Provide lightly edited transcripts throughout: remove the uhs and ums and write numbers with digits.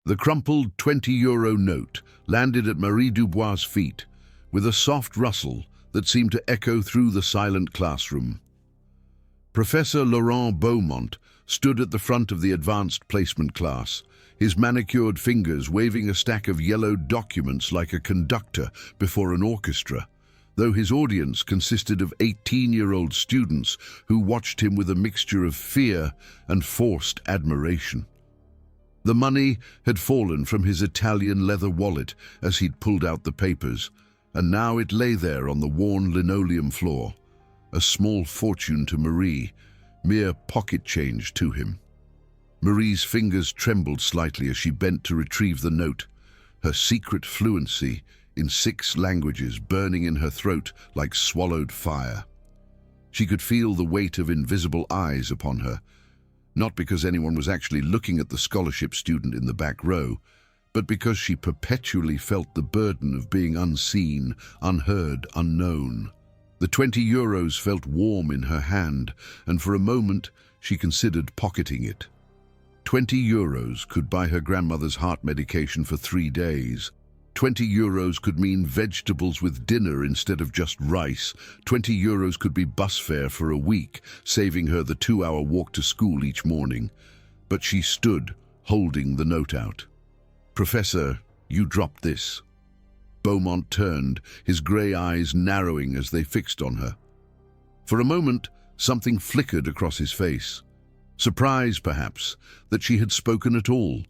The crumpled €20 note landed at Marie Dubois' feet with a soft rustle that seemed to echo through the silent classroom. Professor Laurent Beaumont stood at the front of the advanced placement class, his manicured fingers waving a stack of yellowed documents like a conductor before an orchestra, though his audience consisted of 18-year-old students who watched him with a mixture of fear and forced admiration. The money had fallen from his Italian leather wallet as he'd pulled out the papers, and now it lay there on the worn linoleum floor, a small fortune to Marie, mere pocket change to him. Marie's fingers trembled slightly as she bent to retrieve the note, her secret fluency in 6 languages burning in her throat like swallowed fire. She could feel the weight of invisible eyes upon her, not because anyone was actually looking at the scholarship student in the back row, but because she perpetually felt the burden of being unseen, unheard, unknown. The €20 felt warm in her hand, and for a moment she considered pocketing it. €20 could buy her grandmother's heart medication for 3 days. €20 could mean vegetables with dinner instead of just rice. €20 could be bus fare for a week, saving her the 2-hour walk to school each morning. But she stood, holding the note out. "Professor, you dropped this." Beaumont turned, his grey eyes narrowing as they fixed on her. For a moment, something flickered across his face. Surprise, perhaps, that she had spoken at all.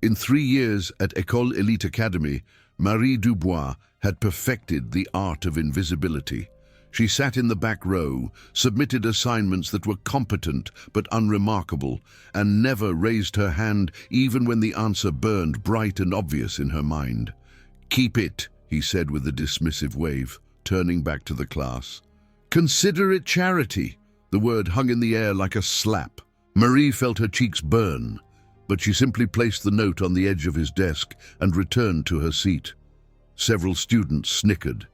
In 3 years at École Élite Academy, Marie Dubois had perfected the art of invisibility. She sat in the back row, submitted assignments that were competent but unremarkable, and never raised her hand even when the answer burned bright and obvious in her mind. "Keep it," he said with a dismissive wave, turning back to the class. "Consider it charity." The word hung in the air like a slap. Marie felt her cheeks burn, but she simply placed the note on the edge of his desk and returned to her seat. Several students snickered.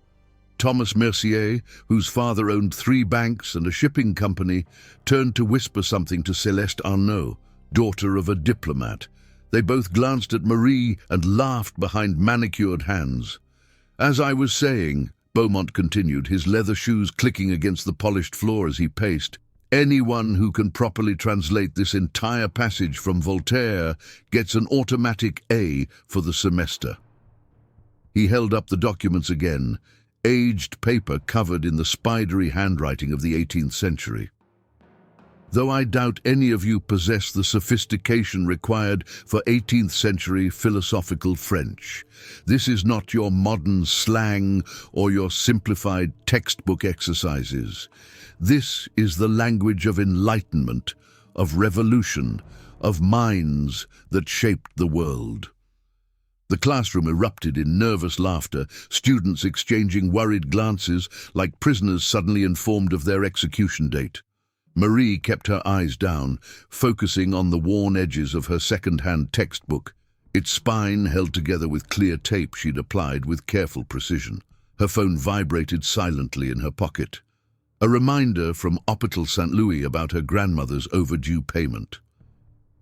Thomas Mercier, whose father owned 3 banks and a shipping company, turned to whisper something to Céleste Arnaud, daughter of a diplomat. They both glanced at Marie and laughed behind manicured hands. "As I was saying," Beaumont continued, his leather shoes clicking against the polished floor as he paced, "anyone who can properly translate this entire passage from Voltaire gets an automatic A for the semester." He held up the documents again, aged paper covered in the spidery handwriting of the 18th century. "Though I doubt any of you possess the sophistication required for 18th century philosophical French, this is not your modern slang or your simplified textbook exercises. This is the language of enlightenment, of revolution, of minds that shaped the world." The classroom erupted in nervous laughter, students exchanging worried glances like prisoners suddenly informed of their execution date. Marie kept her eyes down, focusing on the worn edges of her second-hand textbook, its spine held together with clear tape she'd applied with careful precision. Her phone vibrated silently in her pocket. A reminder from Hôpital St. Louis about her grandmother's overdue payment.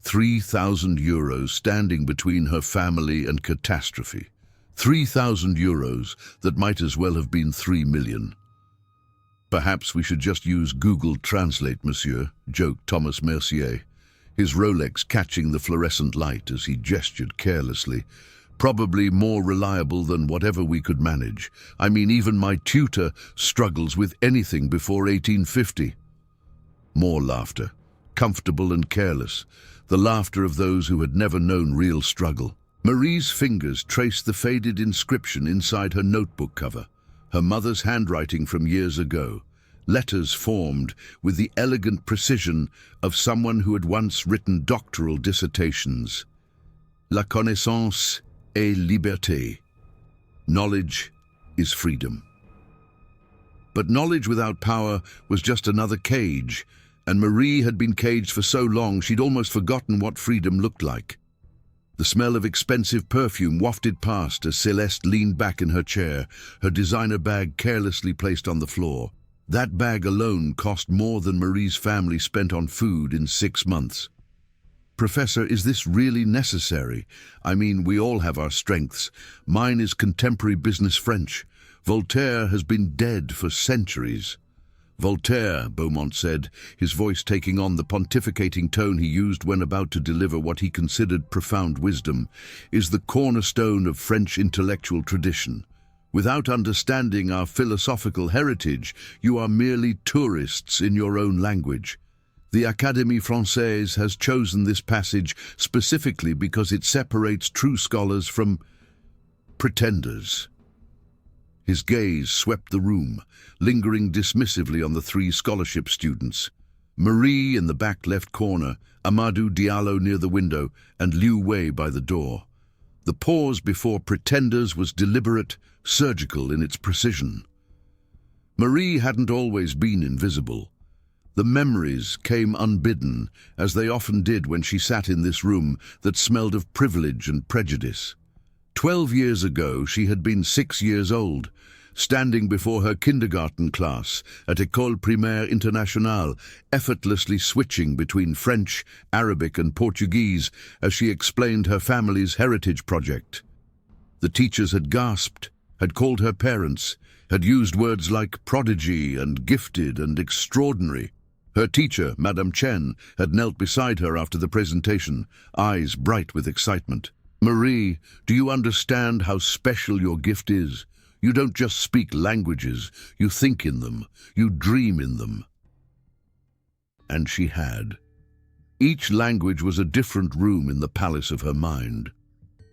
€3,000 standing between her family and catastrophe. €3,000 that might as well have been 3 million. "Perhaps we should just use Google Translate, monsieur," joked Thomas Mercier, his Rolex catching the fluorescent light as he gestured carelessly. "Probably more reliable than whatever we could manage. I mean, even my tutor struggles with anything before 1850. More laughter, comfortable and careless, the laughter of those who had never known real struggle. Marie's fingers traced the faded inscription inside her notebook cover, her mother's handwriting from years ago, letters formed with the elegant precision of someone who had once written doctoral dissertations. La connaissance est liberté. Knowledge is freedom. But knowledge without power was just another cage, and Marie had been caged for so long she'd almost forgotten what freedom looked like. The smell of expensive perfume wafted past as Céleste leaned back in her chair, her designer bag carelessly placed on the floor. That bag alone cost more than Marie's family spent on food in 6 months. "Professor, is this really necessary? I mean, we all have our strengths. Mine is contemporary business French. Voltaire has been dead for centuries." "Voltaire," Beaumont said, his voice taking on the pontificating tone he used when about to deliver what he considered profound wisdom, "is the cornerstone of French intellectual tradition. Without understanding our philosophical heritage, you are merely tourists in your own language. The Académie Française has chosen this passage specifically because it separates true scholars from pretenders." His gaze swept the room, lingering dismissively on the three scholarship students. Marie in the back left corner, Amadou Diallo near the window, and Liu Wei by the door. The pause before pretenders was deliberate, surgical in its precision. Marie hadn't always been invisible. The memories came unbidden, as they often did when she sat in this room that smelled of privilege and prejudice. 12 years ago, she had been 6 years old, standing before her kindergarten class at École Primaire Internationale, effortlessly switching between French, Arabic and Portuguese as she explained her family's heritage project. The teachers had gasped, had called her parents, had used words like prodigy and gifted and extraordinary. Her teacher, Madame Chen, had knelt beside her after the presentation, eyes bright with excitement. "Marie, do you understand how special your gift is? You don't just speak languages, you think in them, you dream in them." And she had. Each language was a different room in the palace of her mind.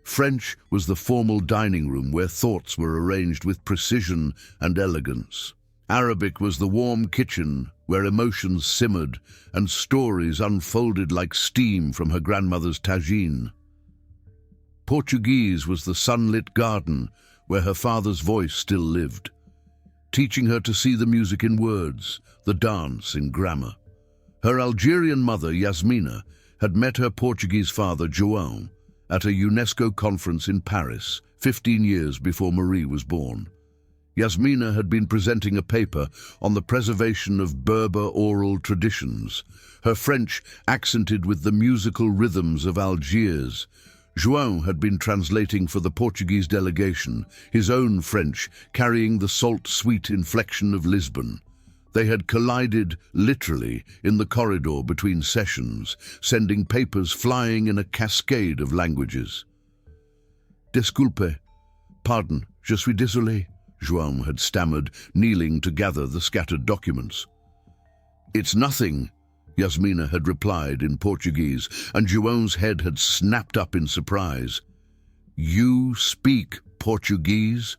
French was the formal dining room where thoughts were arranged with precision and elegance. Arabic was the warm kitchen where emotions simmered and stories unfolded like steam from her grandmother's tagine. Portuguese was the sunlit garden where her father's voice still lived, teaching her to see the music in words, the dance in grammar. Her Algerian mother, Yasmina, had met her Portuguese father, João, at a UNESCO conference in Paris, 15 years before Marie was born. Yasmina had been presenting a paper on the preservation of Berber oral traditions, her French accented with the musical rhythms of Algiers. João had been translating for the Portuguese delegation, his own French carrying the salt-sweet inflection of Lisbon. They had collided, literally, in the corridor between sessions, sending papers flying in a cascade of languages. "Disculpe, pardon, je suis désolé," João had stammered, kneeling to gather the scattered documents. "It's nothing," Yasmina had replied in Portuguese, and João's head had snapped up in surprise. "You speak Portuguese?"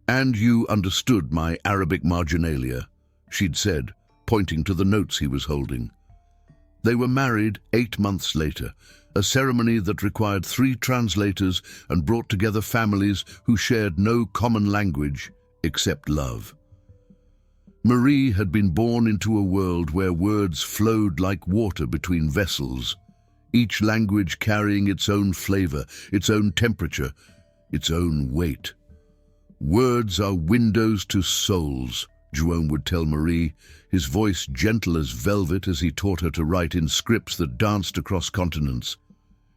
"And you understood my Arabic marginalia," she'd said, pointing to the notes he was holding. They were married 8 months later, a ceremony that required 3 translators and brought together families who shared no common language except love. Marie had been born into a world where words flowed like water between vessels, each language carrying its own flavor, its own temperature, its own weight. "Words are windows to souls," João would tell Marie, his voice gentle as velvet as he taught her to write in scripts that danced across continents.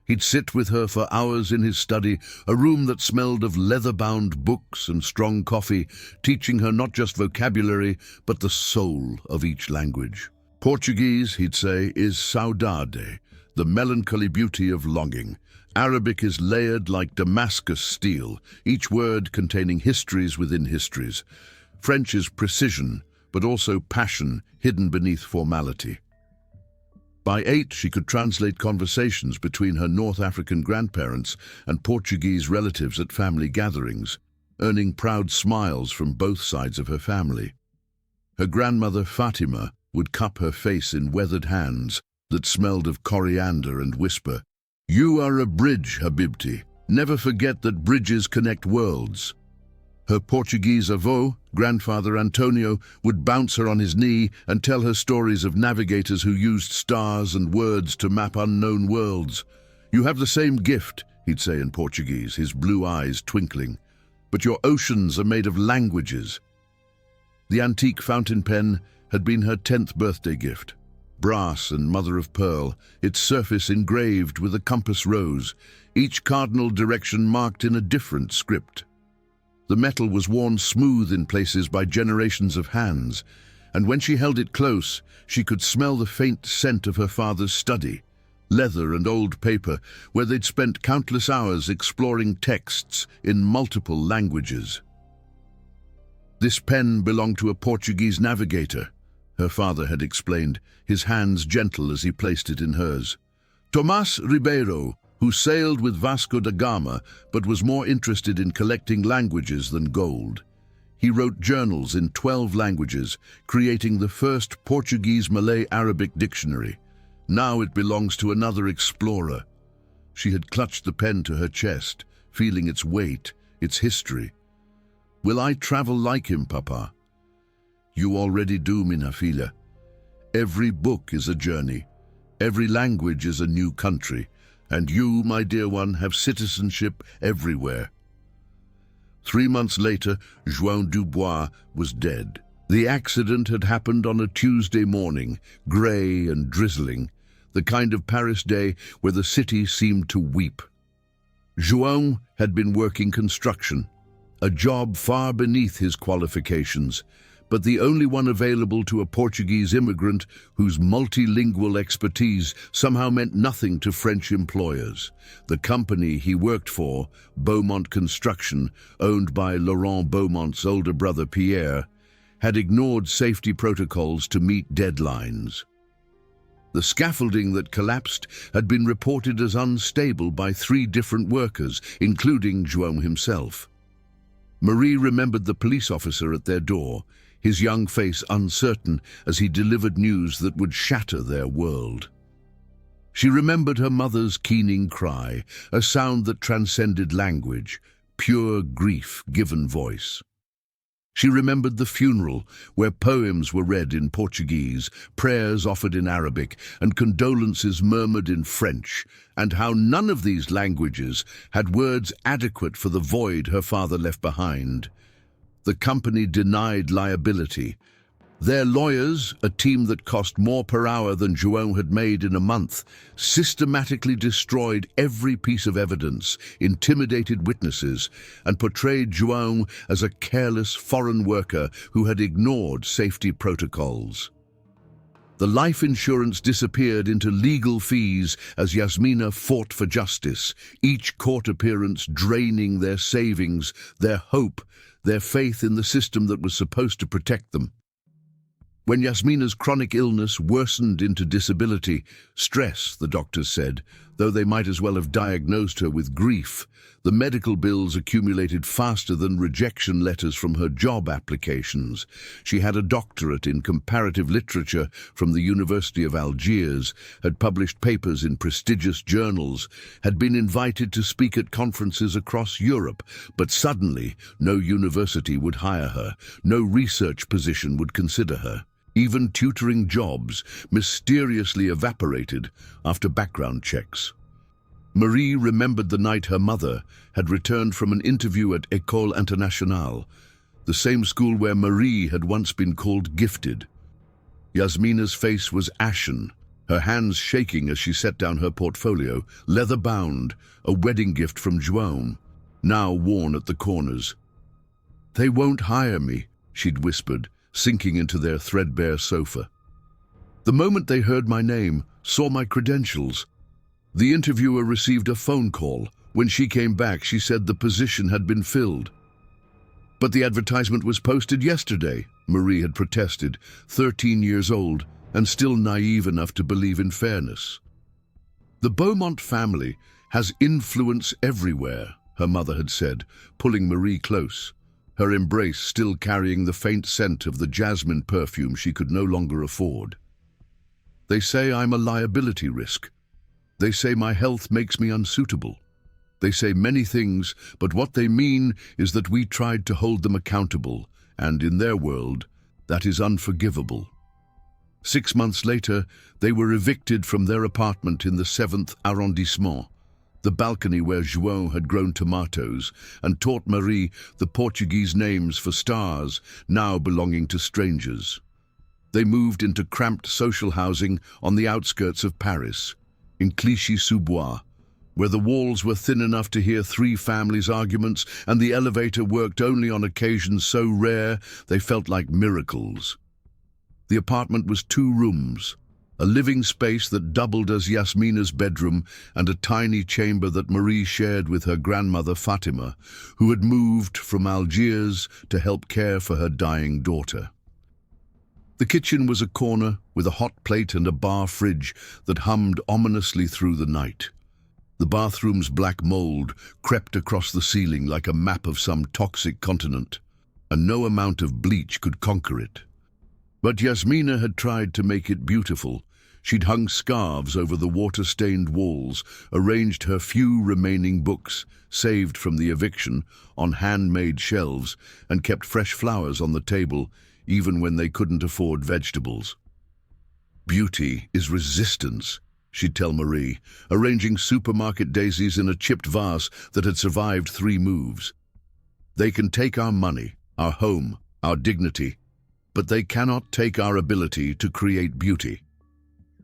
He'd sit with her for hours in his study, a room that smelled of leather-bound books and strong coffee, teaching her not just vocabulary, but the soul of each language. "Portuguese," he'd say, "is saudade, the melancholy beauty of longing. Arabic is layered like Damascus steel, each word containing histories within histories. French is precision, but also passion hidden beneath formality." By 8, she could translate conversations between her North African grandparents and Portuguese relatives at family gatherings, earning proud smiles from both sides of her family. Her grandmother, Fatima, would cup her face in weathered hands that smelled of coriander and whisper, "You are a bridge, Habibti. Never forget that bridges connect worlds." Her Portuguese avô, grandfather Antonio, would bounce her on his knee and tell her stories of navigators who used stars and words to map unknown worlds. "You have the same gift," he'd say in Portuguese, his blue eyes twinkling, "but your oceans are made of languages." The antique fountain pen had been her 10th birthday gift. brass and mother of pearl, its surface engraved with a compass rose, each cardinal direction marked in a different script. The metal was worn smooth in places by generations of hands, and when she held it close, she could smell the faint scent of her father's study, leather and old paper, where they'd spent countless hours exploring texts in multiple languages. This pen belonged to a Portuguese navigator, her father had explained, his hands gentle as he placed it in hers. Tomás Ribeiro, who sailed with Vasco da Gama but was more interested in collecting languages than gold. He wrote journals in 12 languages, creating the first Portuguese-Malay-Arabic dictionary. Now it belongs to another explorer. She had clutched the pen to her chest, feeling its weight, its history. Will I travel like him, Papa? You already do, minha filha. Every book is a journey. Every language is a new country. And you, my dear one, have citizenship everywhere. 3 months later, João Dubois was dead. The accident had happened on a Tuesday morning, grey and drizzling, the kind of Paris day where the city seemed to weep. João had been working construction, a job far beneath his qualifications, but the only one available to a Portuguese immigrant whose multilingual expertise somehow meant nothing to French employers. The company he worked for, Beaumont Construction, owned by Laurent Beaumont's older brother Pierre, had ignored safety protocols to meet deadlines. The scaffolding that collapsed had been reported as unstable by 3 different workers, including João himself. Marie remembered the police officer at their door, his young face uncertain as he delivered news that would shatter their world. She remembered her mother's keening cry, a sound that transcended language, pure grief given voice. She remembered the funeral, where poems were read in Portuguese, prayers offered in Arabic, and condolences murmured in French, and how none of these languages had words adequate for the void her father left behind. The company denied liability. Their lawyers, a team that cost more per hour than João had made in a month, systematically destroyed every piece of evidence, intimidated witnesses, and portrayed João as a careless foreign worker who had ignored safety protocols. The life insurance disappeared into legal fees as Yasmina fought for justice, each court appearance draining their savings, their hope, their faith in the system that was supposed to protect them. When Yasmina's chronic illness worsened into disability, stress, the doctors said, though they might as well have diagnosed her with grief, the medical bills accumulated faster than rejection letters from her job applications. She had a doctorate in comparative literature from the University of Algiers, had published papers in prestigious journals, had been invited to speak at conferences across Europe, but suddenly no university would hire her, no research position would consider her. Even tutoring jobs mysteriously evaporated after background checks. Marie remembered the night her mother had returned from an interview at École Internationale, the same school where Marie had once been called gifted. Yasmina's face was ashen, her hands shaking as she set down her portfolio, leather-bound, a wedding gift from João, now worn at the corners. "They won't hire me," she'd whispered, sinking into their threadbare sofa. The moment they heard my name, saw my credentials, the interviewer received a phone call. When she came back, she said the position had been filled. "But the advertisement was posted yesterday," Marie had protested, 13 years old and still naive enough to believe in fairness. "The Beaumont family has influence everywhere," her mother had said, pulling Marie close, her embrace still carrying the faint scent of the jasmine perfume she could no longer afford. "They say I'm a liability risk. They say my health makes me unsuitable. They say many things, but what they mean is that we tried to hold them accountable, and in their world, that is unforgivable." 6 months later, they were evicted from their apartment in the 7th arrondissement, the balcony where João had grown tomatoes and taught Marie the Portuguese names for stars now belonging to strangers. They moved into cramped social housing on the outskirts of Paris, in Clichy-sous-Bois, where the walls were thin enough to hear three families' arguments and the elevator worked only on occasions so rare they felt like miracles. The apartment was 2 rooms, a living space that doubled as Yasmina's bedroom and a tiny chamber that Marie shared with her grandmother Fatima, who had moved from Algiers to help care for her dying daughter. The kitchen was a corner with a hot plate and a bar fridge that hummed ominously through the night. The bathroom's black mold crept across the ceiling like a map of some toxic continent, and no amount of bleach could conquer it. But Yasmina had tried to make it beautiful. She'd hung scarves over the water-stained walls, arranged her few remaining books, saved from the eviction, on handmade shelves, and kept fresh flowers on the table, even when they couldn't afford vegetables. "Beauty is resistance," she'd tell Marie, arranging supermarket daisies in a chipped vase that had survived 3 moves. "They can take our money, our home, our dignity, but they cannot take our ability to create beauty."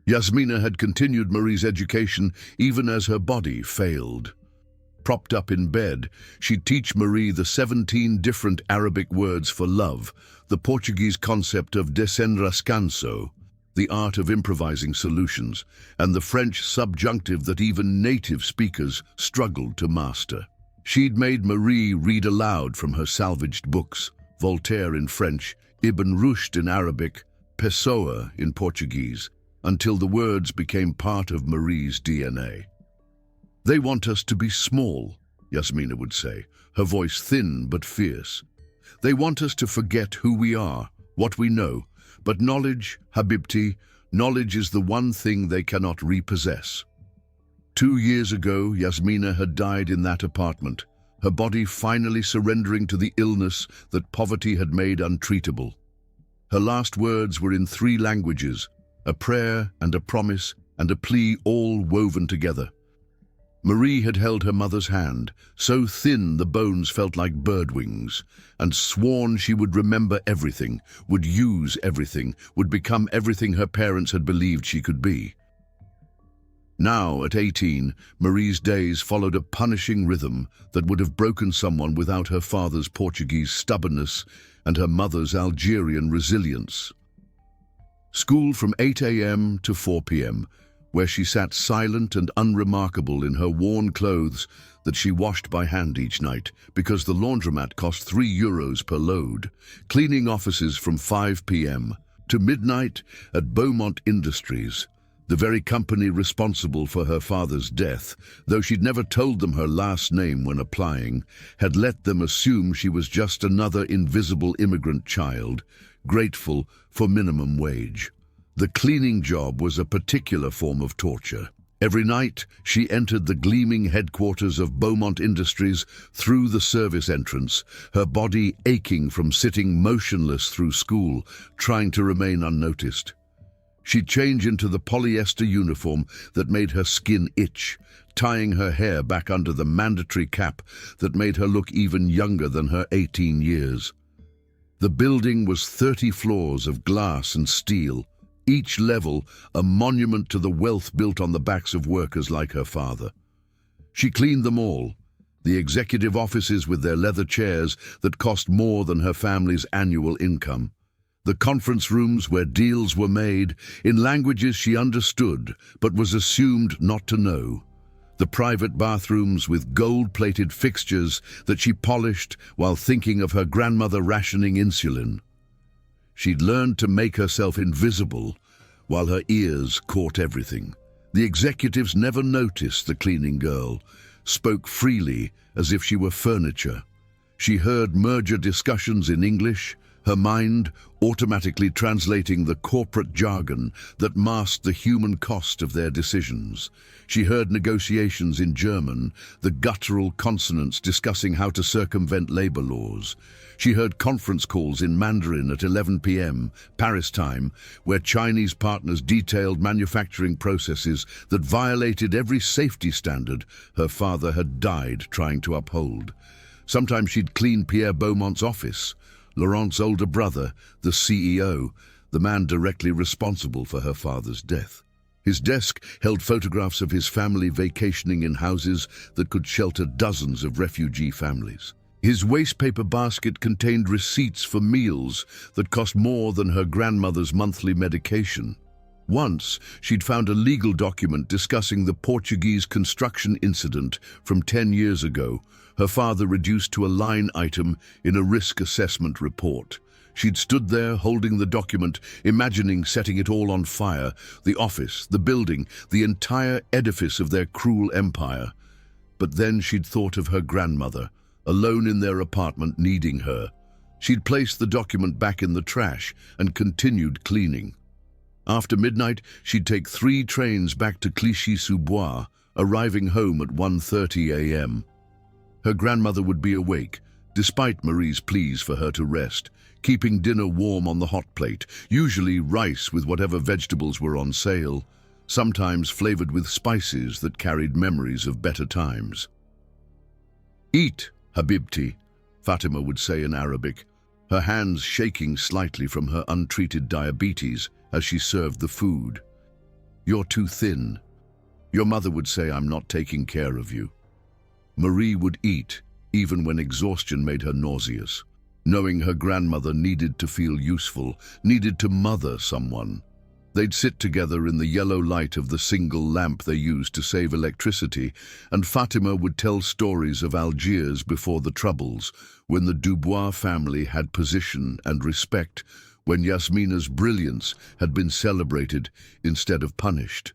Yasmina had continued Marie's education even as her body failed. Propped up in bed, she'd teach Marie the 17 different Arabic words for love, the Portuguese concept of desenrascanço, the art of improvising solutions, and the French subjunctive that even native speakers struggled to master. She'd made Marie read aloud from her salvaged books, Voltaire in French, Ibn Rushd in Arabic, Pessoa in Portuguese, until the words became part of Marie's DNA. "They want us to be small," Yasmina would say, her voice thin but fierce. "They want us to forget who we are, what we know, but knowledge, Habibti, knowledge is the one thing they cannot repossess." 2 years ago, Yasmina had died in that apartment, her body finally surrendering to the illness that poverty had made untreatable. Her last words were in 3 languages, a prayer and a promise and a plea all woven together. Marie had held her mother's hand, so thin the bones felt like bird wings, and sworn she would remember everything, would use everything, would become everything her parents had believed she could be. Now, at 18, Marie's days followed a punishing rhythm that would have broken someone without her father's Portuguese stubbornness and her mother's Algerian resilience. School from 8 a.m. to 4 p.m., where she sat silent and unremarkable in her worn clothes that she washed by hand each night because the laundromat cost €3 per load, cleaning offices from 5 p.m. to midnight at Beaumont Industries, the very company responsible for her father's death, though she'd never told them her last name when applying, had let them assume she was just another invisible immigrant child, grateful for minimum wage. The cleaning job was a particular form of torture. Every night, she entered the gleaming headquarters of Beaumont Industries through the service entrance, her body aching from sitting motionless through school, trying to remain unnoticed. She'd change into the polyester uniform that made her skin itch, tying her hair back under the mandatory cap that made her look even younger than her 18 years. The building was 30 floors of glass and steel, each level a monument to the wealth built on the backs of workers like her father. She cleaned them all, the executive offices with their leather chairs that cost more than her family's annual income, the conference rooms where deals were made in languages she understood but was assumed not to know, the private bathrooms with gold-plated fixtures that she polished while thinking of her grandmother rationing insulin. She'd learned to make herself invisible while her ears caught everything. The executives never noticed the cleaning girl, spoke freely as if she were furniture. She heard merger discussions in English, her mind automatically translating the corporate jargon that masked the human cost of their decisions. She heard negotiations in German, the guttural consonants discussing how to circumvent labor laws. She heard conference calls in Mandarin at 11 p.m., Paris time, where Chinese partners detailed manufacturing processes that violated every safety standard her father had died trying to uphold. Sometimes she'd clean Pierre Beaumont's office, Laurent's older brother, the CEO, the man directly responsible for her father's death. His desk held photographs of his family vacationing in houses that could shelter dozens of refugee families. His wastepaper basket contained receipts for meals that cost more than her grandmother's monthly medication. Once, she'd found a legal document discussing the Portuguese construction incident from 10 years ago, her father reduced to a line item in a risk assessment report. She'd stood there holding the document, imagining setting it all on fire, the office, the building, the entire edifice of their cruel empire. But then she'd thought of her grandmother, alone in their apartment, needing her. She'd placed the document back in the trash and continued cleaning. After midnight, she'd take 3 trains back to Clichy-sous-Bois, arriving home at 1:30 a.m. Her grandmother would be awake, despite Marie's pleas for her to rest, keeping dinner warm on the hot plate, usually rice with whatever vegetables were on sale, sometimes flavored with spices that carried memories of better times. "Eat, Habibti," Fatima would say in Arabic, her hands shaking slightly from her untreated diabetes as she served the food. "You're too thin." Your mother would say, "I'm not taking care of you." Marie would eat, even when exhaustion made her nauseous, knowing her grandmother needed to feel useful, needed to mother someone. They'd sit together in the yellow light of the single lamp they used to save electricity, and Fatima would tell stories of Algiers before the Troubles, when the Dubois family had position and respect, when Yasmina's brilliance had been celebrated instead of punished.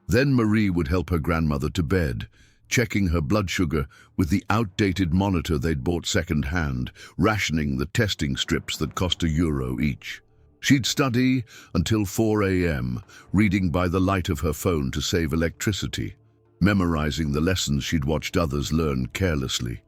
Then Marie would help her grandmother to bed, checking her blood sugar with the outdated monitor they'd bought second-hand, rationing the testing strips that cost €1 each. She'd study until 4 a.m., reading by the light of her phone to save electricity, memorizing the lessons she'd watched others learn carelessly.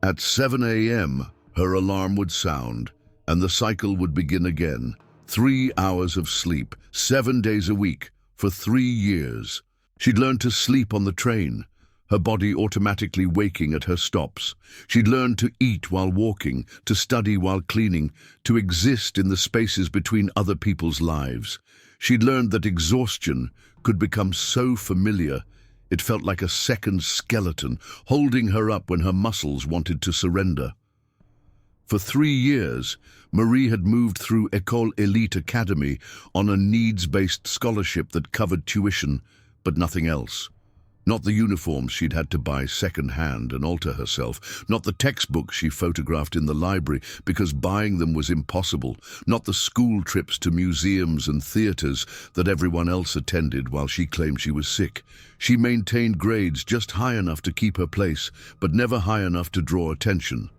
At 7 a.m., her alarm would sound, and the cycle would begin again. 3 hours of sleep, 7 days a week, for 3 years. She'd learned to sleep on the train, her body automatically waking at her stops. She'd learned to eat while walking, to study while cleaning, to exist in the spaces between other people's lives. She'd learned that exhaustion could become so familiar, it felt like a second skeleton, holding her up when her muscles wanted to surrender. For 3 years, Marie had moved through École Elite Academy on a needs-based scholarship that covered tuition, but nothing else. Not the uniforms she'd had to buy second-hand and alter herself, not the textbooks she photographed in the library because buying them was impossible, not the school trips to museums and theaters that everyone else attended while she claimed she was sick. She maintained grades just high enough to keep her place, but never high enough to draw attention.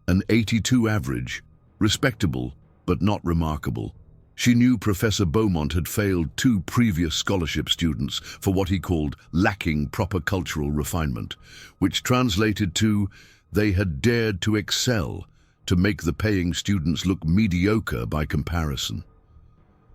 An 82 average, respectable, but not remarkable. She knew Professor Beaumont had failed 2 previous scholarship students for what he called lacking proper cultural refinement, which translated to they had dared to excel, to make the paying students look mediocre by comparison.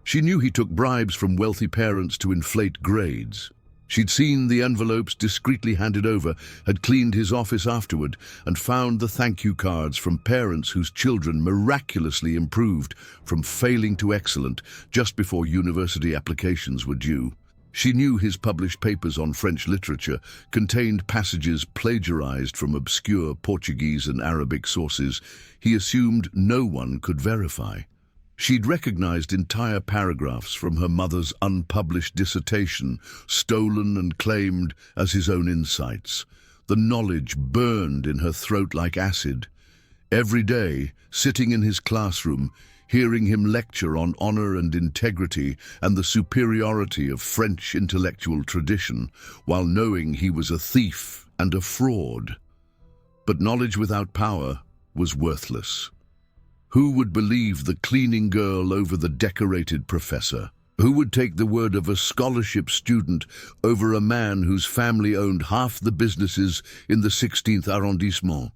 She knew he took bribes from wealthy parents to inflate grades. She'd seen the envelopes discreetly handed over, had cleaned his office afterward, and found the thank you cards from parents whose children miraculously improved from failing to excellent just before university applications were due. She knew his published papers on French literature contained passages plagiarized from obscure Portuguese and Arabic sources he assumed no one could verify. She'd recognized entire paragraphs from her mother's unpublished dissertation, stolen and claimed as his own insights. The knowledge burned in her throat like acid. Every day, sitting in his classroom, hearing him lecture on honor and integrity and the superiority of French intellectual tradition, while knowing he was a thief and a fraud. But knowledge without power was worthless. Who would believe the cleaning girl over the decorated professor? Who would take the word of a scholarship student over a man whose family owned half the businesses in the 16th arrondissement?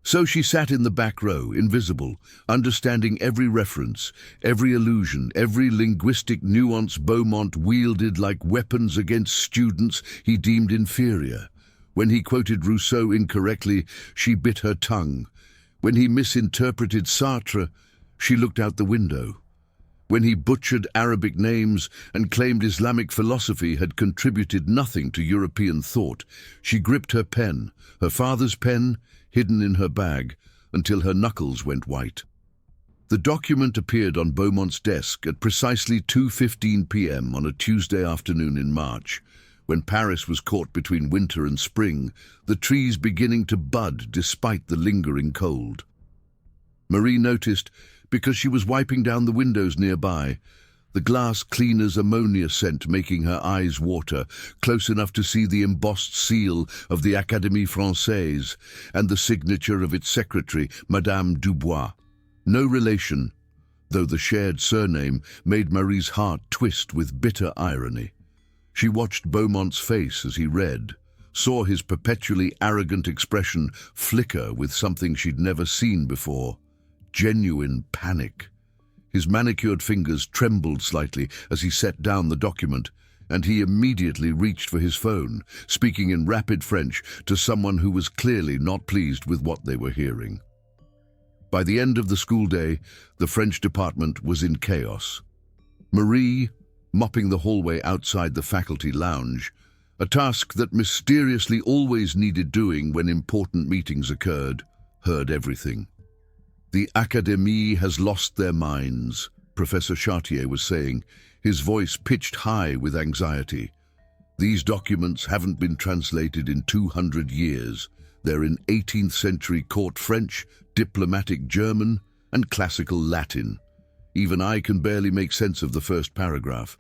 So she sat in the back row, invisible, understanding every reference, every allusion, every linguistic nuance Beaumont wielded like weapons against students he deemed inferior. When he quoted Rousseau incorrectly, she bit her tongue. When he misinterpreted Sartre, she looked out the window. When he butchered Arabic names and claimed Islamic philosophy had contributed nothing to European thought, she gripped her pen, her father's pen, hidden in her bag, until her knuckles went white. The document appeared on Beaumont's desk at precisely 2:15 p.m. on a Tuesday afternoon in March, when Paris was caught between winter and spring, the trees beginning to bud despite the lingering cold. Marie noticed, because she was wiping down the windows nearby, the glass cleaner's ammonia scent making her eyes water, close enough to see the embossed seal of the Académie Française and the signature of its secretary, Madame Dubois. No relation, though the shared surname made Marie's heart twist with bitter irony. She watched Beaumont's face as he read, saw his perpetually arrogant expression flicker with something she'd never seen before: genuine panic. His manicured fingers trembled slightly as he set down the document, and he immediately reached for his phone, speaking in rapid French to someone who was clearly not pleased with what they were hearing. By the end of the school day, the French department was in chaos. Marie, mopping the hallway outside the faculty lounge, a task that mysteriously always needed doing when important meetings occurred, heard everything. "The Académie has lost their minds," Professor Chartier was saying, his voice pitched high with anxiety. "These documents haven't been translated in 200 years. They're in 18th century court French, diplomatic German, and classical Latin. Even I can barely make sense of the first paragraph."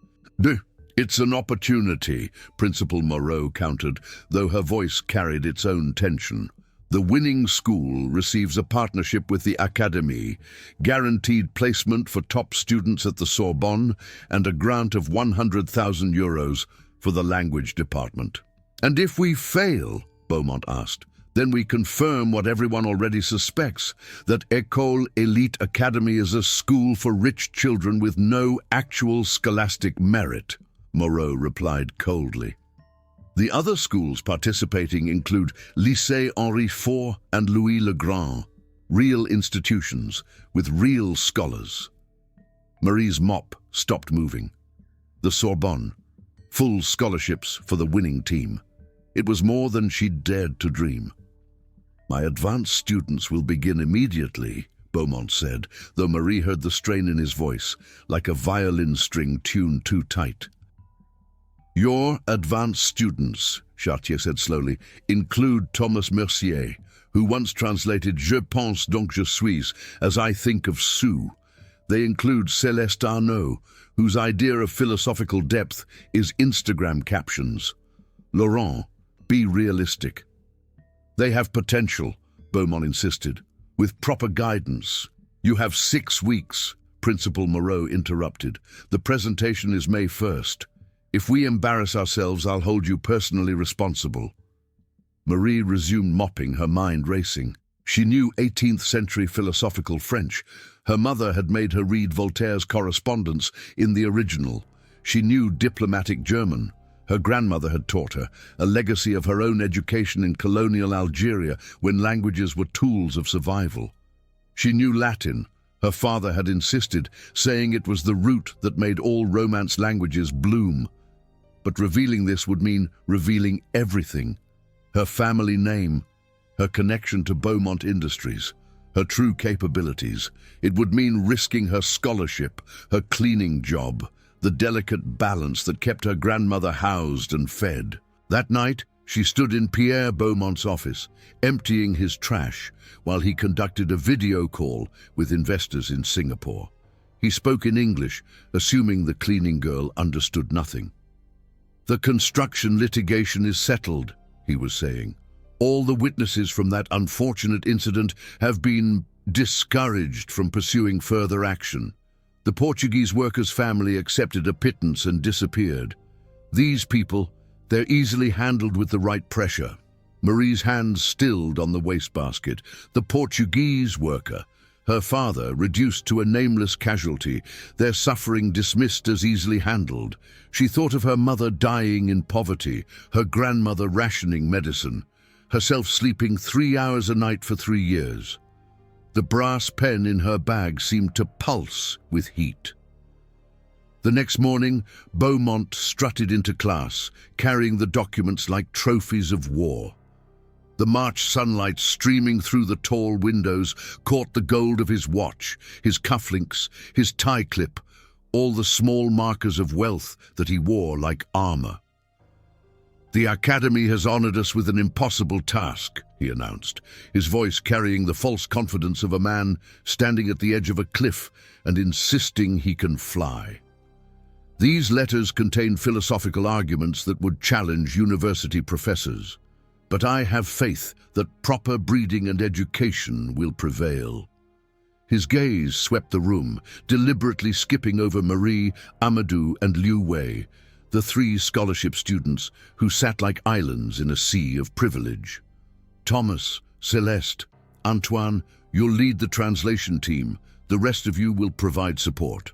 "It's an opportunity," Principal Moreau countered, though her voice carried its own tension. "The winning school receives a partnership with the Académie, guaranteed placement for top students at the Sorbonne, and a grant of 100,000 euros for the language department." "And if we fail," Beaumont asked, "then we confirm what everyone already suspects, that École Élite Academy is a school for rich children with no actual scholastic merit," Moreau replied coldly. "The other schools participating include Lycée Henri IV and Louis le Grand, real institutions with real scholars." Marie's mop stopped moving. The Sorbonne, full scholarships for the winning team. It was more than she'd dared to dream. "My advanced students will begin immediately," Beaumont said, though Marie heard the strain in his voice, like a violin string tuned too tight. "Your advanced students," Chartier said slowly, "include Thomas Mercier, who once translated Je pense donc je suis as I think of Sue. They include Céleste Arnaud, whose idea of philosophical depth is Instagram captions. Laurent, be realistic." "They have potential," Beaumont insisted, "with proper guidance." "You have 6 weeks," Principal Moreau interrupted. "The presentation is May 1st. If we embarrass ourselves, I'll hold you personally responsible." Marie resumed mopping, her mind racing. She knew 18th century philosophical French. Her mother had made her read Voltaire's correspondence in the original. She knew diplomatic German. Her grandmother had taught her, a legacy of her own education in colonial Algeria when languages were tools of survival. She knew Latin. Her father had insisted, saying it was the root that made all Romance languages bloom. But revealing this would mean revealing everything: her family name, her connection to Beaumont Industries, her true capabilities. It would mean risking her scholarship, her cleaning job, the delicate balance that kept her grandmother housed and fed. That night, she stood in Pierre Beaumont's office, emptying his trash, while he conducted a video call with investors in Singapore. He spoke in English, assuming the cleaning girl understood nothing. "The construction litigation is settled," he was saying. "All the witnesses from that unfortunate incident have been discouraged from pursuing further action. The Portuguese worker's family accepted a pittance and disappeared. These people, they're easily handled with the right pressure." Marie's hands stilled on the wastebasket. The Portuguese worker, her father reduced to a nameless casualty, their suffering dismissed as easily handled. She thought of her mother dying in poverty, her grandmother rationing medicine, herself sleeping 3 hours a night for 3 years. The brass pen in her bag seemed to pulse with heat. The next morning, Beaumont strutted into class, carrying the documents like trophies of war. The March sunlight streaming through the tall windows caught the gold of his watch, his cufflinks, his tie clip, all the small markers of wealth that he wore like armor. "The Academy has honored us with an impossible task," he announced, his voice carrying the false confidence of a man standing at the edge of a cliff and insisting he can fly. These letters contain philosophical arguments that would challenge university professors. But I have faith that proper breeding and education will prevail. His gaze swept the room, deliberately skipping over Marie, Amadou, and Liu Wei, the three scholarship students who sat like islands in a sea of privilege. "Thomas, Celeste, Antoine, you'll lead the translation team. The rest of you will provide support."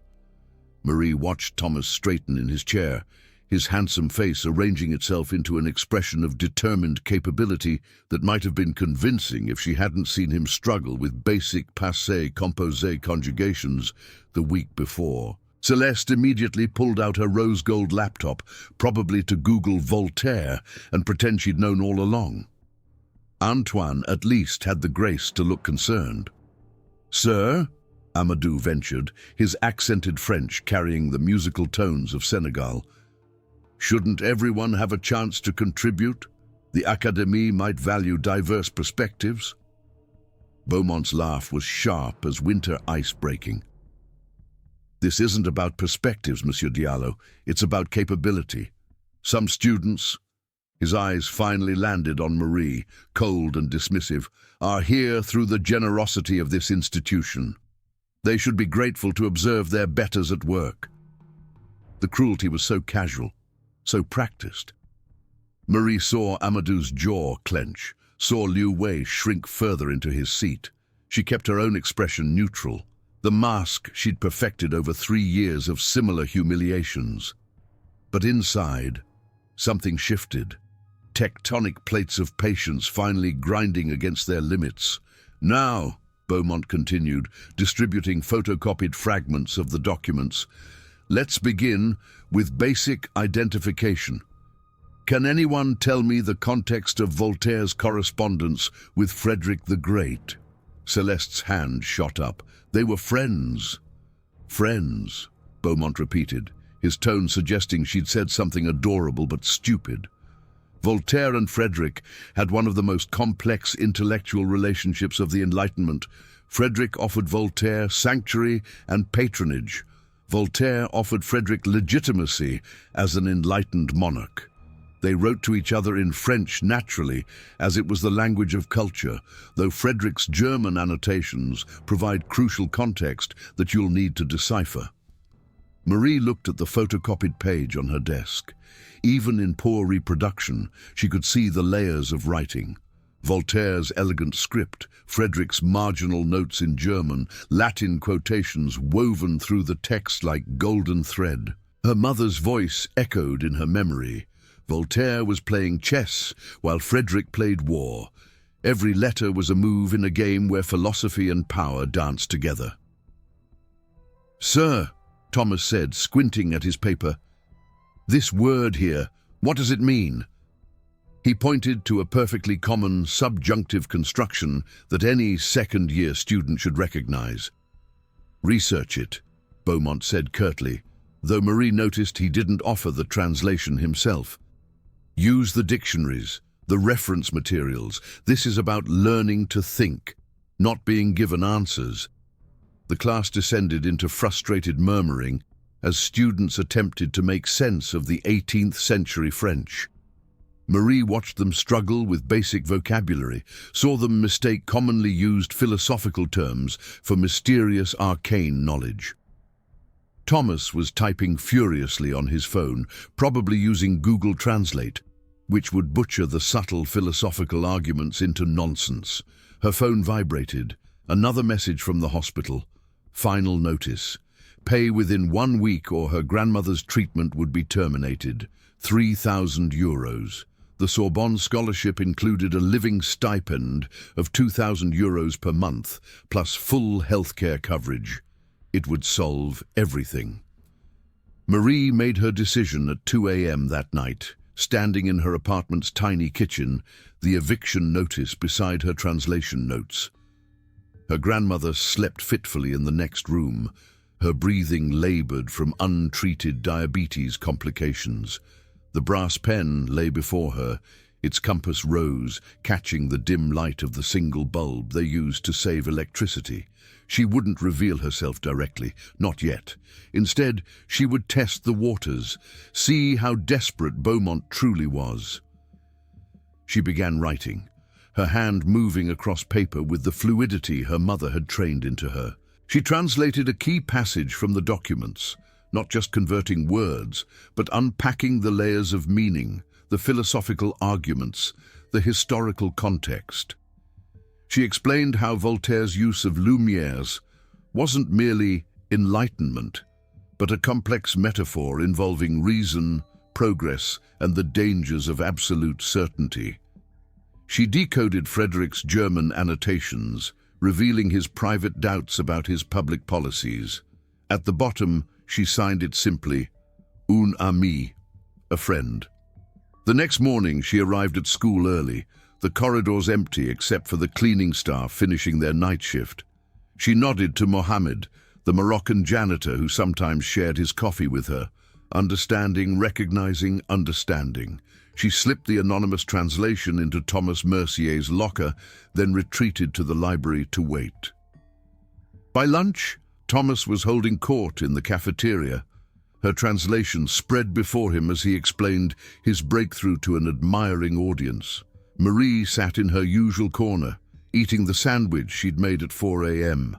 Marie watched Thomas straighten in his chair, his handsome face arranging itself into an expression of determined capability that might have been convincing if she hadn't seen him struggle with basic passé composé conjugations the week before. Celeste immediately pulled out her rose gold laptop, probably to Google Voltaire and pretend she'd known all along. Antoine at least had the grace to look concerned. "Sir?" Amadou ventured, his accented French carrying the musical tones of Senegal. "Shouldn't everyone have a chance to contribute? The Académie might value diverse perspectives." Beaumont's laugh was sharp as winter ice breaking. "This isn't about perspectives, Monsieur Diallo. It's about capability. Some students," his eyes finally landed on Marie, cold and dismissive, "are here through the generosity of this institution. They should be grateful to observe their betters at work." The cruelty was so casual, so practiced. Marie saw Amadou's jaw clench, saw Liu Wei shrink further into his seat. She kept her own expression neutral, the mask she'd perfected over 3 years of similar humiliations. But inside, something shifted. Tectonic plates of patience finally grinding against their limits. "Now," Beaumont continued, distributing photocopied fragments of the documents, "let's begin with basic identification. Can anyone tell me the context of Voltaire's correspondence with Frederick the Great?" Celeste's hand shot up. "They were friends." "Friends," Beaumont repeated, his tone suggesting she'd said something adorable but stupid. Voltaire and Frederick had one of the most complex intellectual relationships of the Enlightenment. Frederick offered Voltaire sanctuary and patronage. Voltaire offered Frederick legitimacy as an enlightened monarch. They wrote to each other in French naturally, as it was the language of culture, though Frederick's German annotations provide crucial context that you'll need to decipher. Marie looked at the photocopied page on her desk. Even in poor reproduction, she could see the layers of writing. Voltaire's elegant script, Frederick's marginal notes in German, Latin quotations woven through the text like golden thread. Her mother's voice echoed in her memory. Voltaire was playing chess, while Frederick played war. Every letter was a move in a game where philosophy and power danced together. "Sir," Thomas said, squinting at his paper, "this word here, what does it mean?" He pointed to a perfectly common subjunctive construction that any second-year student should recognize. "Research it," Beaumont said curtly, though Marie noticed he didn't offer the translation himself. "Use the dictionaries, the reference materials. This is about learning to think, not being given answers." The class descended into frustrated murmuring as students attempted to make sense of the 18th century French. Marie watched them struggle with basic vocabulary, saw them mistake commonly used philosophical terms for mysterious arcane knowledge. Thomas was typing furiously on his phone, probably using Google Translate, which would butcher the subtle philosophical arguments into nonsense. Her phone vibrated. Another message from the hospital. Final notice. Pay within 1 week or her grandmother's treatment would be terminated. 3,000 euros. The Sorbonne scholarship included a living stipend of 2,000 euros per month, plus full healthcare coverage. It would solve everything. Marie made her decision at 2 a.m. that night, standing in her apartment's tiny kitchen, the eviction notice beside her translation notes. Her grandmother slept fitfully in the next room, her breathing labored from untreated diabetes complications. The brass pen lay before her, its compass rose, catching the dim light of the single bulb they used to save electricity. She wouldn't reveal herself directly, not yet. Instead, she would test the waters, see how desperate Beaumont truly was. She began writing, her hand moving across paper with the fluidity her mother had trained into her. She translated a key passage from the documents, not just converting words, but unpacking the layers of meaning, the philosophical arguments, the historical context. She explained how Voltaire's use of lumières wasn't merely enlightenment, but a complex metaphor involving reason, progress, and the dangers of absolute certainty. She decoded Frederick's German annotations, revealing his private doubts about his public policies. At the bottom, she signed it simply, "Un ami," a friend. The next morning, she arrived at school early, the corridors empty except for the cleaning staff finishing their night shift. She nodded to Mohammed, the Moroccan janitor who sometimes shared his coffee with her. Understanding, recognizing, understanding. She slipped the anonymous translation into Thomas Mercier's locker, then retreated to the library to wait. By lunch, Thomas was holding court in the cafeteria. Her translation spread before him as he explained his breakthrough to an admiring audience. Marie sat in her usual corner, eating the sandwich she'd made at 4 a.m.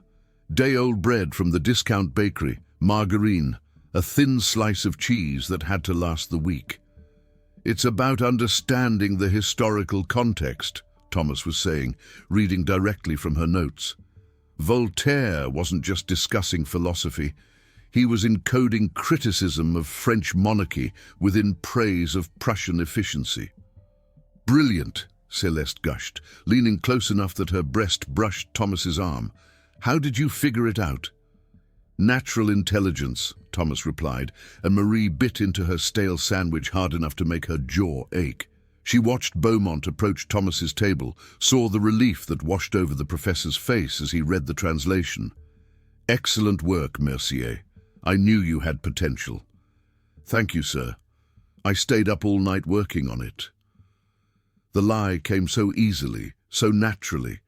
Day-old bread from the discount bakery, margarine, a thin slice of cheese that had to last the week. "It's about understanding the historical context," Thomas was saying, reading directly from her notes. Voltaire wasn't just discussing philosophy. He was encoding criticism of French monarchy within praise of Prussian efficiency. "Brilliant," Celeste gushed, leaning close enough that her breast brushed Thomas's arm. "How did you figure it out?" "Natural intelligence," Thomas replied, and Marie bit into her stale sandwich hard enough to make her jaw ache. She watched Beaumont approach Thomas's table, saw the relief that washed over the professor's face as he read the translation. "Excellent work, Mercier. I knew you had potential." "Thank you, sir. I stayed up all night working on it." The lie came so easily, so naturally.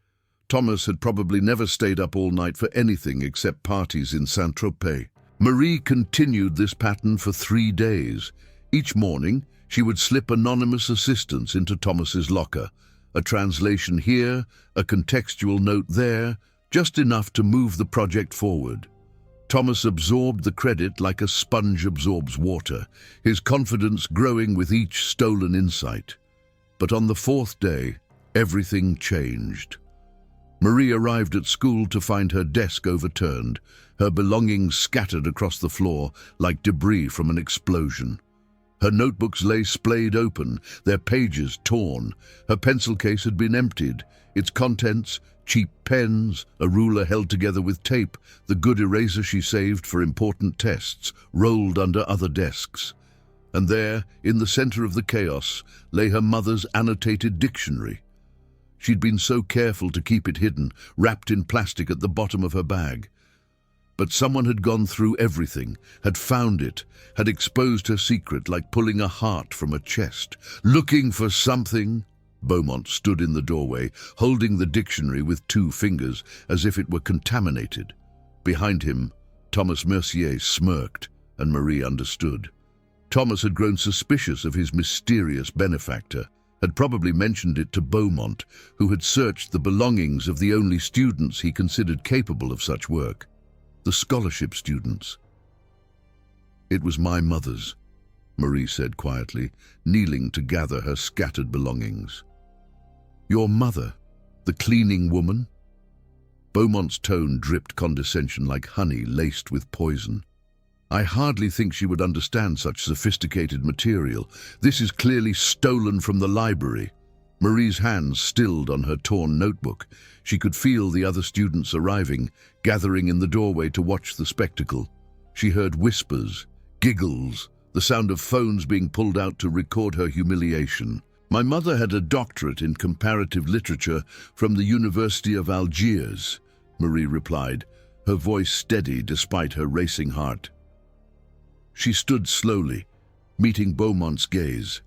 Thomas had probably never stayed up all night for anything except parties in Saint-Tropez. Marie continued this pattern for 3 days. Each morning, she would slip anonymous assistance into Thomas's locker. A translation here, a contextual note there, just enough to move the project forward. Thomas absorbed the credit like a sponge absorbs water, his confidence growing with each stolen insight. But on the 4th day, everything changed. Marie arrived at school to find her desk overturned, her belongings scattered across the floor like debris from an explosion. Her notebooks lay splayed open, their pages torn. Her pencil case had been emptied, its contents, cheap pens, a ruler held together with tape, the good eraser she saved for important tests, rolled under other desks. And there, in the center of the chaos, lay her mother's annotated dictionary. She'd been so careful to keep it hidden, wrapped in plastic at the bottom of her bag. But someone had gone through everything, had found it, had exposed her secret like pulling a heart from a chest. "Looking for something?" Beaumont stood in the doorway, holding the dictionary with 2 fingers, as if it were contaminated. Behind him, Thomas Mercier smirked, and Marie understood. Thomas had grown suspicious of his mysterious benefactor, had probably mentioned it to Beaumont, who had searched the belongings of the only students he considered capable of such work, the scholarship students. "It was my mother's," Marie said quietly, kneeling to gather her scattered belongings. "Your mother, the cleaning woman?" Beaumont's tone dripped condescension like honey laced with poison. "I hardly think she would understand such sophisticated material. This is clearly stolen from the library." Marie's hands stilled on her torn notebook. She could feel the other students arriving, gathering in the doorway to watch the spectacle. She heard whispers, Giggles, the sound of phones being pulled out to record her humiliation. My mother had a doctorate in comparative literature from the University of Algiers, Marie replied, her voice steady despite her racing heart. She stood slowly, meeting Beaumont's gaze.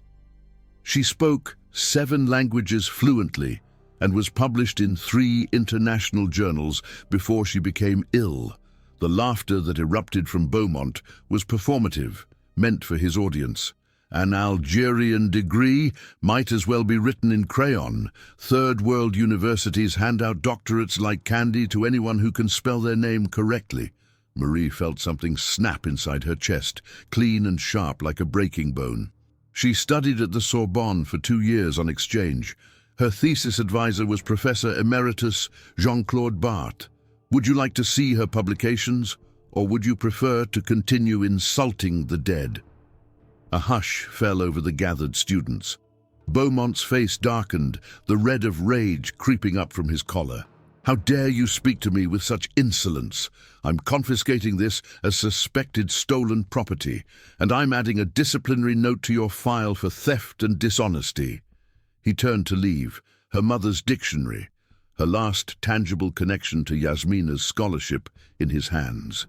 She spoke 7 languages fluently and was published in 3 international journals before she became ill. The laughter that erupted from Beaumont was performative, meant for his audience. An Algerian degree might as well be written in crayon. Third world universities hand out doctorates like candy to anyone who can spell their name correctly. Marie felt something snap inside her chest, clean and sharp like a breaking bone. She studied at the Sorbonne for 2 years on exchange. Her thesis advisor was Professor Emeritus Jean-Claude Barthes. Would you like to see her publications, or would you prefer to continue insulting the dead? A hush fell over the gathered students. Beaumont's face darkened, the red of rage creeping up from his collar. How dare you speak to me with such insolence? I'm confiscating this as suspected stolen property, and I'm adding a disciplinary note to your file for theft and dishonesty. He turned to leave, her mother's dictionary, her last tangible connection to Yasmina's scholarship, in his hands.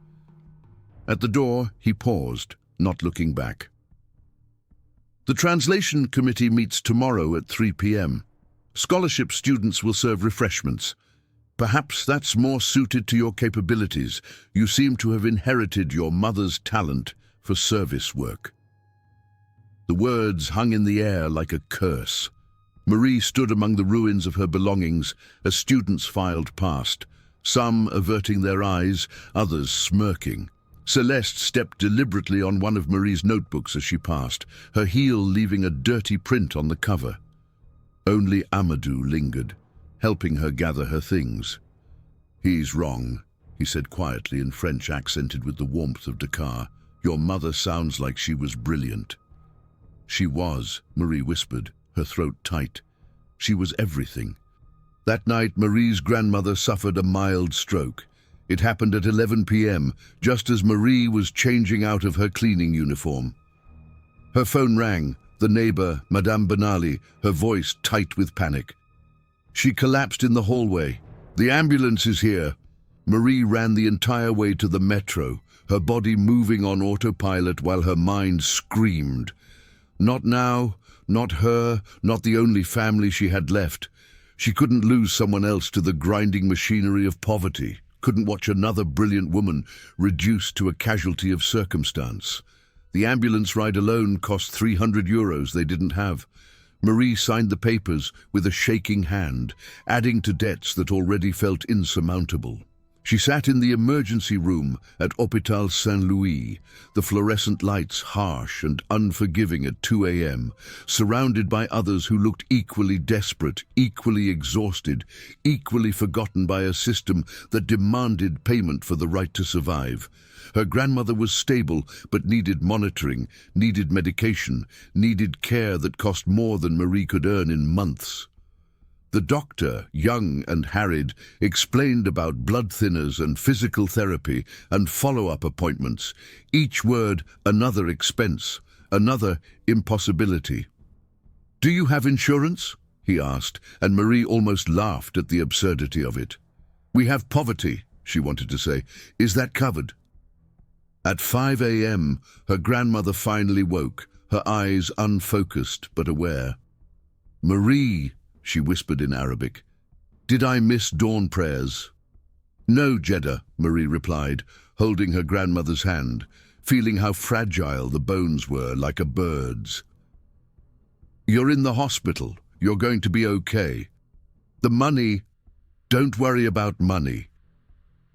At the door, he paused, not looking back. The translation committee meets tomorrow at 3 p.m. Scholarship students will serve refreshments. Perhaps that's more suited to your capabilities. You seem to have inherited your mother's talent for service work. The words hung in the air like a curse. Marie stood among the ruins of her belongings as students filed past, some averting their eyes, others smirking. Celeste stepped deliberately on one of Marie's notebooks as she passed, her heel leaving a dirty print on the cover. Only Amadou lingered, helping her gather her things. "He's wrong," he said quietly in French accented with the warmth of Dakar. "Your mother sounds like she was brilliant." "She was," Marie whispered, her throat tight. "She was everything." That night, Marie's grandmother suffered a mild stroke. It happened at 11 p.m., just as Marie was changing out of her cleaning uniform. Her phone rang, the neighbor, Madame Benali, her voice tight with panic. She collapsed in the hallway. "The ambulance is here." Marie ran the entire way to the metro, her body moving on autopilot while her mind screamed. Not now, not her, not the only family she had left. She couldn't lose someone else to the grinding machinery of poverty, couldn't watch another brilliant woman reduced to a casualty of circumstance. The ambulance ride alone cost €300 they didn't have. Marie signed the papers with a shaking hand, adding to debts that already felt insurmountable. She sat in the emergency room at Hôpital Saint-Louis, the fluorescent lights harsh and unforgiving at 2 a.m., surrounded by others who looked equally desperate, equally exhausted, equally forgotten by a system that demanded payment for the right to survive. Her grandmother was stable, but needed monitoring, needed medication, needed care that cost more than Marie could earn in months. The doctor, young and harried, explained about blood thinners and physical therapy and follow-up appointments, each word another expense, another impossibility. "Do you have insurance?" he asked, and Marie almost laughed at the absurdity of it. "We have poverty," she wanted to say. "Is that covered?" At 5 a.m., her grandmother finally woke, her eyes unfocused but aware. "Marie," she whispered in Arabic, "did I miss dawn prayers?" "No, Jeddah," Marie replied, holding her grandmother's hand, feeling how fragile the bones were, like a bird's. "You're in the hospital. You're going to be okay. The money, don't worry about money."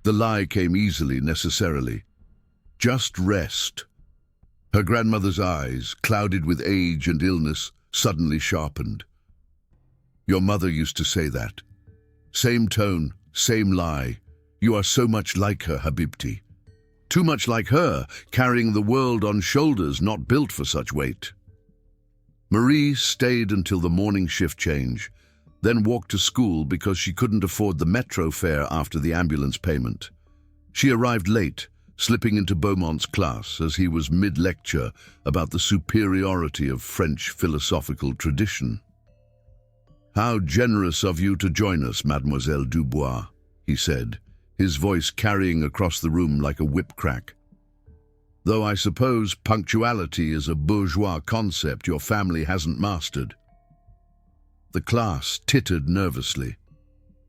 The lie came easily, necessarily. "Just rest." Her grandmother's eyes, clouded with age and illness, suddenly sharpened. "Your mother used to say that. Same tone, same lie. You are so much like her, Habibti. Too much like her, carrying the world on shoulders not built for such weight." Marie stayed until the morning shift change, then walked to school because she couldn't afford the metro fare after the ambulance payment. She arrived late, slipping into Beaumont's class as he was mid-lecture about the superiority of French philosophical tradition. "How generous of you to join us, Mademoiselle Dubois," he said, his voice carrying across the room like a whip crack. "Though I suppose punctuality is a bourgeois concept your family hasn't mastered." The class tittered nervously.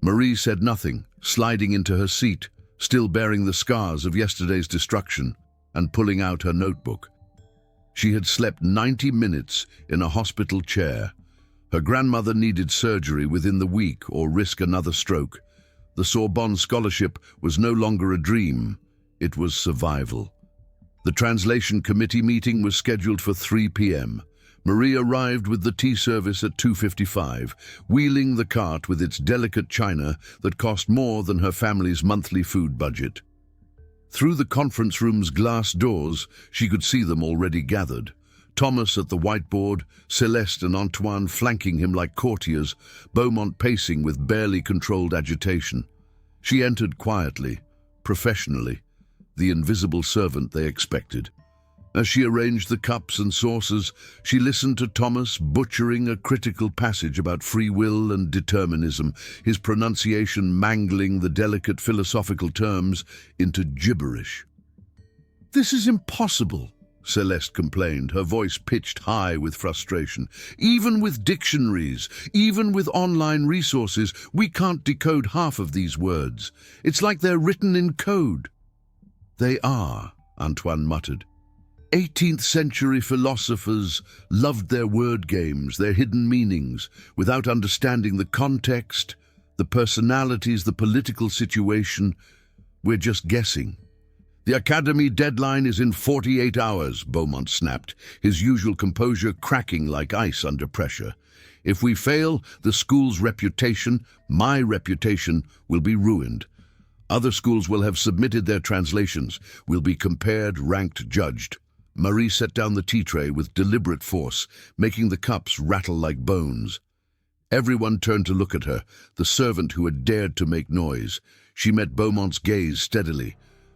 Marie said nothing, sliding into her seat, still bearing the scars of yesterday's destruction, and pulling out her notebook. She had slept 90 minutes in a hospital chair. Her grandmother needed surgery within the week or risk another stroke. The Sorbonne scholarship was no longer a dream, it was survival. The translation committee meeting was scheduled for 3 p.m. Marie arrived with the tea service at 2:55, wheeling the cart with its delicate china that cost more than her family's monthly food budget. Through the conference room's glass doors, she could see them already gathered. Thomas at the whiteboard, Celeste and Antoine flanking him like courtiers, Beaumont pacing with barely controlled agitation. She entered quietly, professionally, the invisible servant they expected. As she arranged the cups and saucers, she listened to Thomas butchering a critical passage about free will and determinism, his pronunciation mangling the delicate philosophical terms into gibberish. "This is impossible," Celeste complained, her voice pitched high with frustration. "Even with dictionaries, even with online resources, we can't decode half of these words. It's like they're written in code." "They are," Antoine muttered. 18th century philosophers loved their word games, their hidden meanings, without understanding the context, the personalities, the political situation. We're just guessing. "The Academy deadline is in 48 hours, Beaumont snapped, his usual composure cracking like ice under pressure. "If we fail, the school's reputation, my reputation, will be ruined. Other schools will have submitted their translations, will be compared, ranked, judged." Marie set down the tea tray with deliberate force, making the cups rattle like bones. Everyone turned to look at her, the servant who had dared to make noise. She met Beaumont's gaze steadily.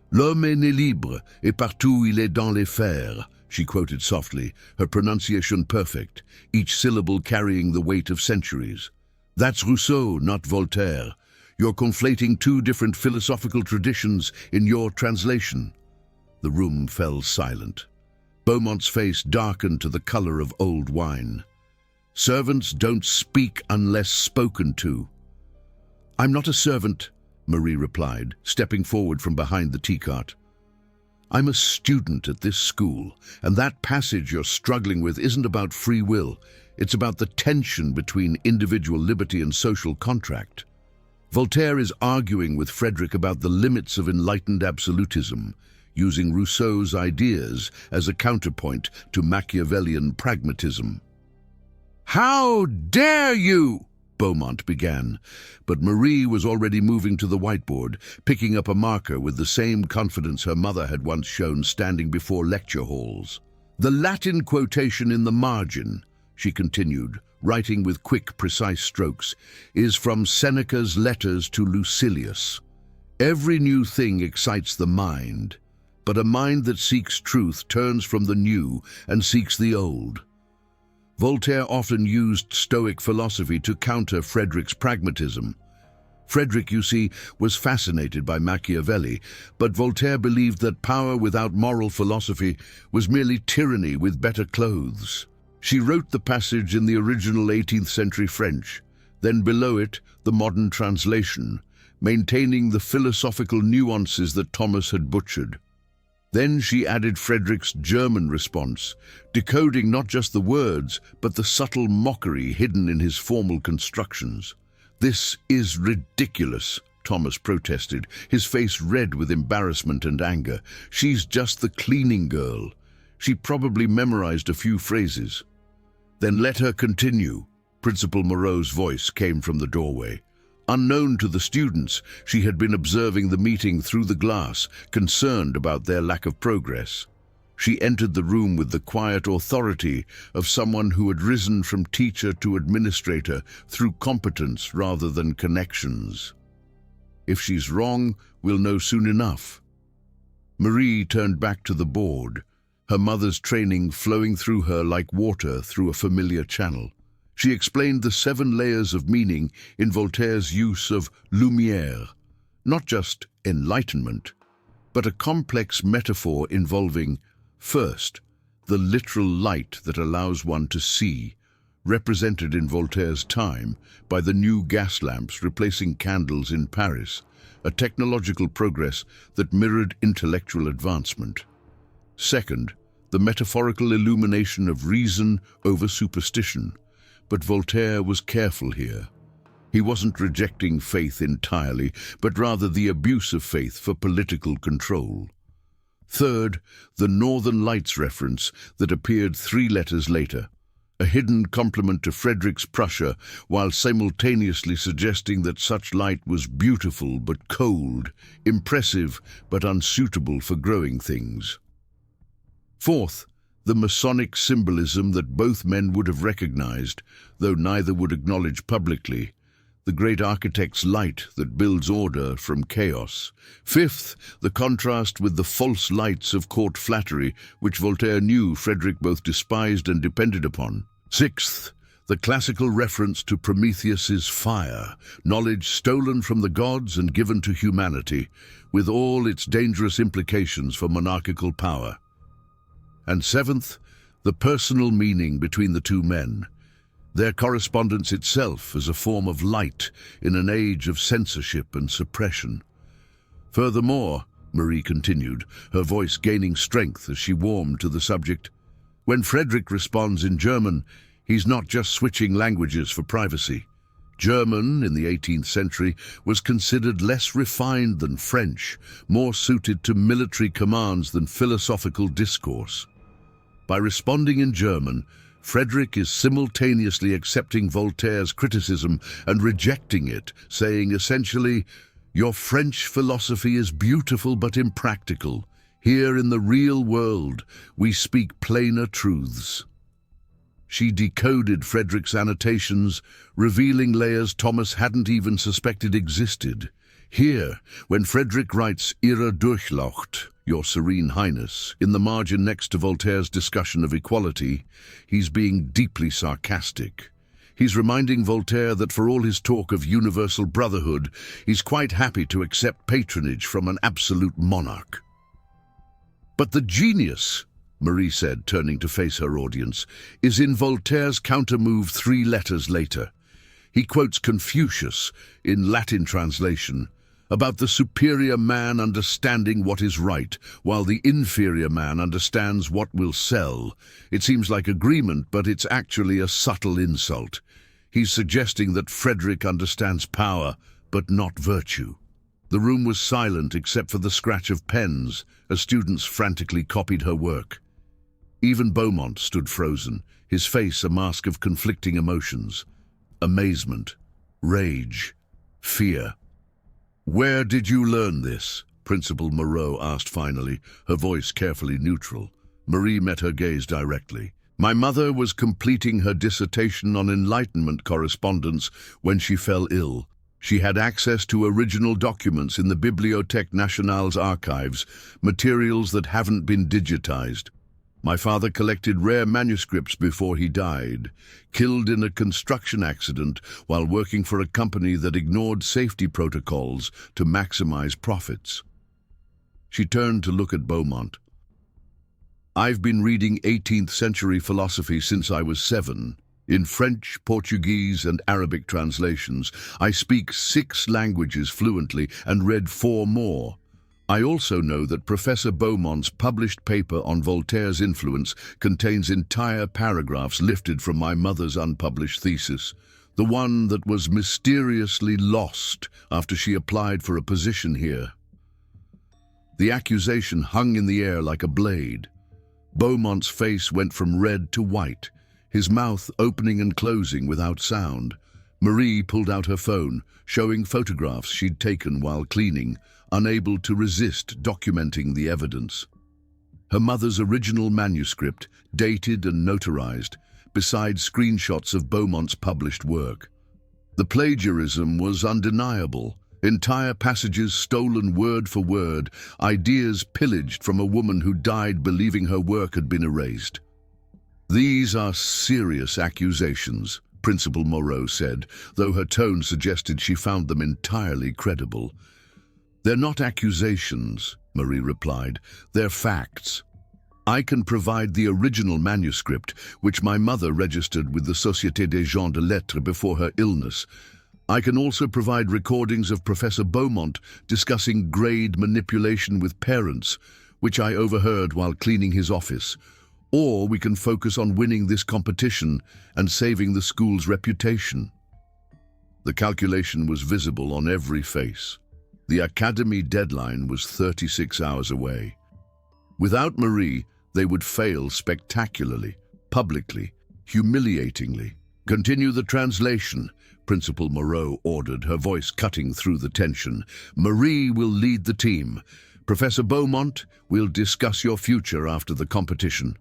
"L'homme est né libre, et partout il est dans les fers," she quoted softly, her pronunciation perfect, each syllable carrying the weight of centuries. "That's Rousseau, not Voltaire. You're conflating two different philosophical traditions in your translation." The room fell silent. Beaumont's face darkened to the color of old wine. "Servants don't speak unless spoken to." "I'm not a servant," Marie replied, stepping forward from behind the tea cart. "I'm a student at this school, and that passage you're struggling with isn't about free will. It's about the tension between individual liberty and social contract. Voltaire is arguing with Frederick about the limits of enlightened absolutism, using Rousseau's ideas as a counterpoint to Machiavellian pragmatism." "How dare you!" Beaumont began, but Marie was already moving to the whiteboard, picking up a marker with the same confidence her mother had once shown standing before lecture halls. "The Latin quotation in the margin," she continued, writing with quick, precise strokes, "is from Seneca's letters to Lucilius. Every new thing excites the mind, but a mind that seeks truth turns from the new and seeks the old." Voltaire often used Stoic philosophy to counter Frederick's pragmatism. Frederick, you see, was fascinated by Machiavelli, but Voltaire believed that power without moral philosophy was merely tyranny with better clothes. She wrote the passage in the original 18th century French, then below it the modern translation, maintaining the philosophical nuances that Thomas had butchered. Then she added Frederick's German response, decoding not just the words, but the subtle mockery hidden in his formal constructions. "This is ridiculous," Thomas protested, his face red with embarrassment and anger. "She's just the cleaning girl. She probably memorized a few phrases." "Then let her continue," Principal Moreau's voice came from the doorway. Unknown to the students, she had been observing the meeting through the glass, concerned about their lack of progress. She entered the room with the quiet authority of someone who had risen from teacher to administrator through competence rather than connections. "If she's wrong, we'll know soon enough." Marie turned back to the board, her mother's training flowing through her like water through a familiar channel. She explained the 7 layers of meaning in Voltaire's use of lumière, not just enlightenment, but a complex metaphor involving, first, the literal light that allows one to see, represented in Voltaire's time by the new gas lamps replacing candles in Paris, a technological progress that mirrored intellectual advancement. Second, the metaphorical illumination of reason over superstition. But Voltaire was careful here. He wasn't rejecting faith entirely, but rather the abuse of faith for political control. Third, the Northern Lights reference that appeared 3 letters later, a hidden compliment to Frederick's Prussia, while simultaneously suggesting that such light was beautiful but cold, impressive but unsuitable for growing things. Fourth, the Masonic symbolism that both men would have recognized, though neither would acknowledge publicly, the great architect's light that builds order from chaos. Fifth, the contrast with the false lights of court flattery, which Voltaire knew Frederick both despised and depended upon. Sixth, the classical reference to Prometheus's fire, knowledge stolen from the gods and given to humanity, with all its dangerous implications for monarchical power. And seventh, the personal meaning between the 2 men, their correspondence itself as a form of light in an age of censorship and suppression. Furthermore, Marie continued, her voice gaining strength as she warmed to the subject, when Frederick responds in German, he's not just switching languages for privacy. German, in the 18th century, was considered less refined than French, more suited to military commands than philosophical discourse. By responding in German, Frederick is simultaneously accepting Voltaire's criticism and rejecting it, saying essentially, "Your French philosophy is beautiful but impractical. Here in the real world, we speak plainer truths." She decoded Frederick's annotations, revealing layers Thomas hadn't even suspected existed. Here, when Frederick writes Ihre Durchlaucht, Your Serene Highness, in the margin next to Voltaire's discussion of equality, he's being deeply sarcastic. He's reminding Voltaire that for all his talk of universal brotherhood, he's quite happy to accept patronage from an absolute monarch. But the genius, Marie said, turning to face her audience, is in Voltaire's countermove 3 letters later. He quotes Confucius, in Latin translation, about the superior man understanding what is right, while the inferior man understands what will sell. It seems like agreement, but it's actually a subtle insult. He's suggesting that Frederick understands power, but not virtue. The room was silent except for the scratch of pens as students frantically copied her work. Even Beaumont stood frozen, his face a mask of conflicting emotions. Amazement, rage, fear. "Where did you learn this?" Principal Moreau asked finally, her voice carefully neutral. Marie met her gaze directly. "My mother was completing her dissertation on Enlightenment correspondence when she fell ill. She had access to original documents in the Bibliothèque Nationale's archives, materials that haven't been digitized. My father collected rare manuscripts before he died, killed in a construction accident while working for a company that ignored safety protocols to maximize profits." She turned to look at Beaumont. "I've been reading 18th century philosophy since I was 7. In French, Portuguese, and Arabic translations. I speak 6 languages fluently and read 4 more. I also know that Professor Beaumont's published paper on Voltaire's influence contains entire paragraphs lifted from my mother's unpublished thesis, the one that was mysteriously lost after she applied for a position here." The accusation hung in the air like a blade. Beaumont's face went from red to white, his mouth opening and closing without sound. Marie pulled out her phone, showing photographs she'd taken while cleaning, unable to resist documenting the evidence. Her mother's original manuscript, dated and notarized, beside screenshots of Beaumont's published work. The plagiarism was undeniable. Entire passages stolen word for word, ideas pillaged from a woman who died believing her work had been erased. "These are serious accusations," Principal Moreau said, though her tone suggested she found them entirely credible. "They're not accusations," Marie replied. "They're facts. I can provide the original manuscript, which my mother registered with the Société des gens de lettres before her illness. I can also provide recordings of Professor Beaumont discussing grade manipulation with parents, which I overheard while cleaning his office. Or we can focus on winning this competition and saving the school's reputation." The calculation was visible on every face. The academy deadline was 36 hours away. Without Marie, they would fail spectacularly, publicly, humiliatingly. "Continue the translation," Principal Moreau ordered, her voice cutting through the tension. "Marie will lead the team. Professor Beaumont, we'll discuss your future after the competition."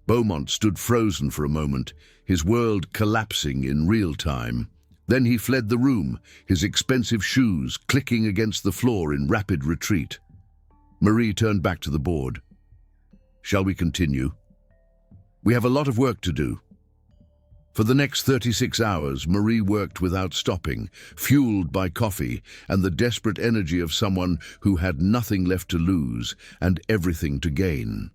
Beaumont stood frozen for a moment, his world collapsing in real time. Then he fled the room, his expensive shoes clicking against the floor in rapid retreat. Marie turned back to the board. "Shall we continue? We have a lot of work to do." For the next 36 hours, Marie worked without stopping, fueled by coffee and the desperate energy of someone who had nothing left to lose and everything to gain.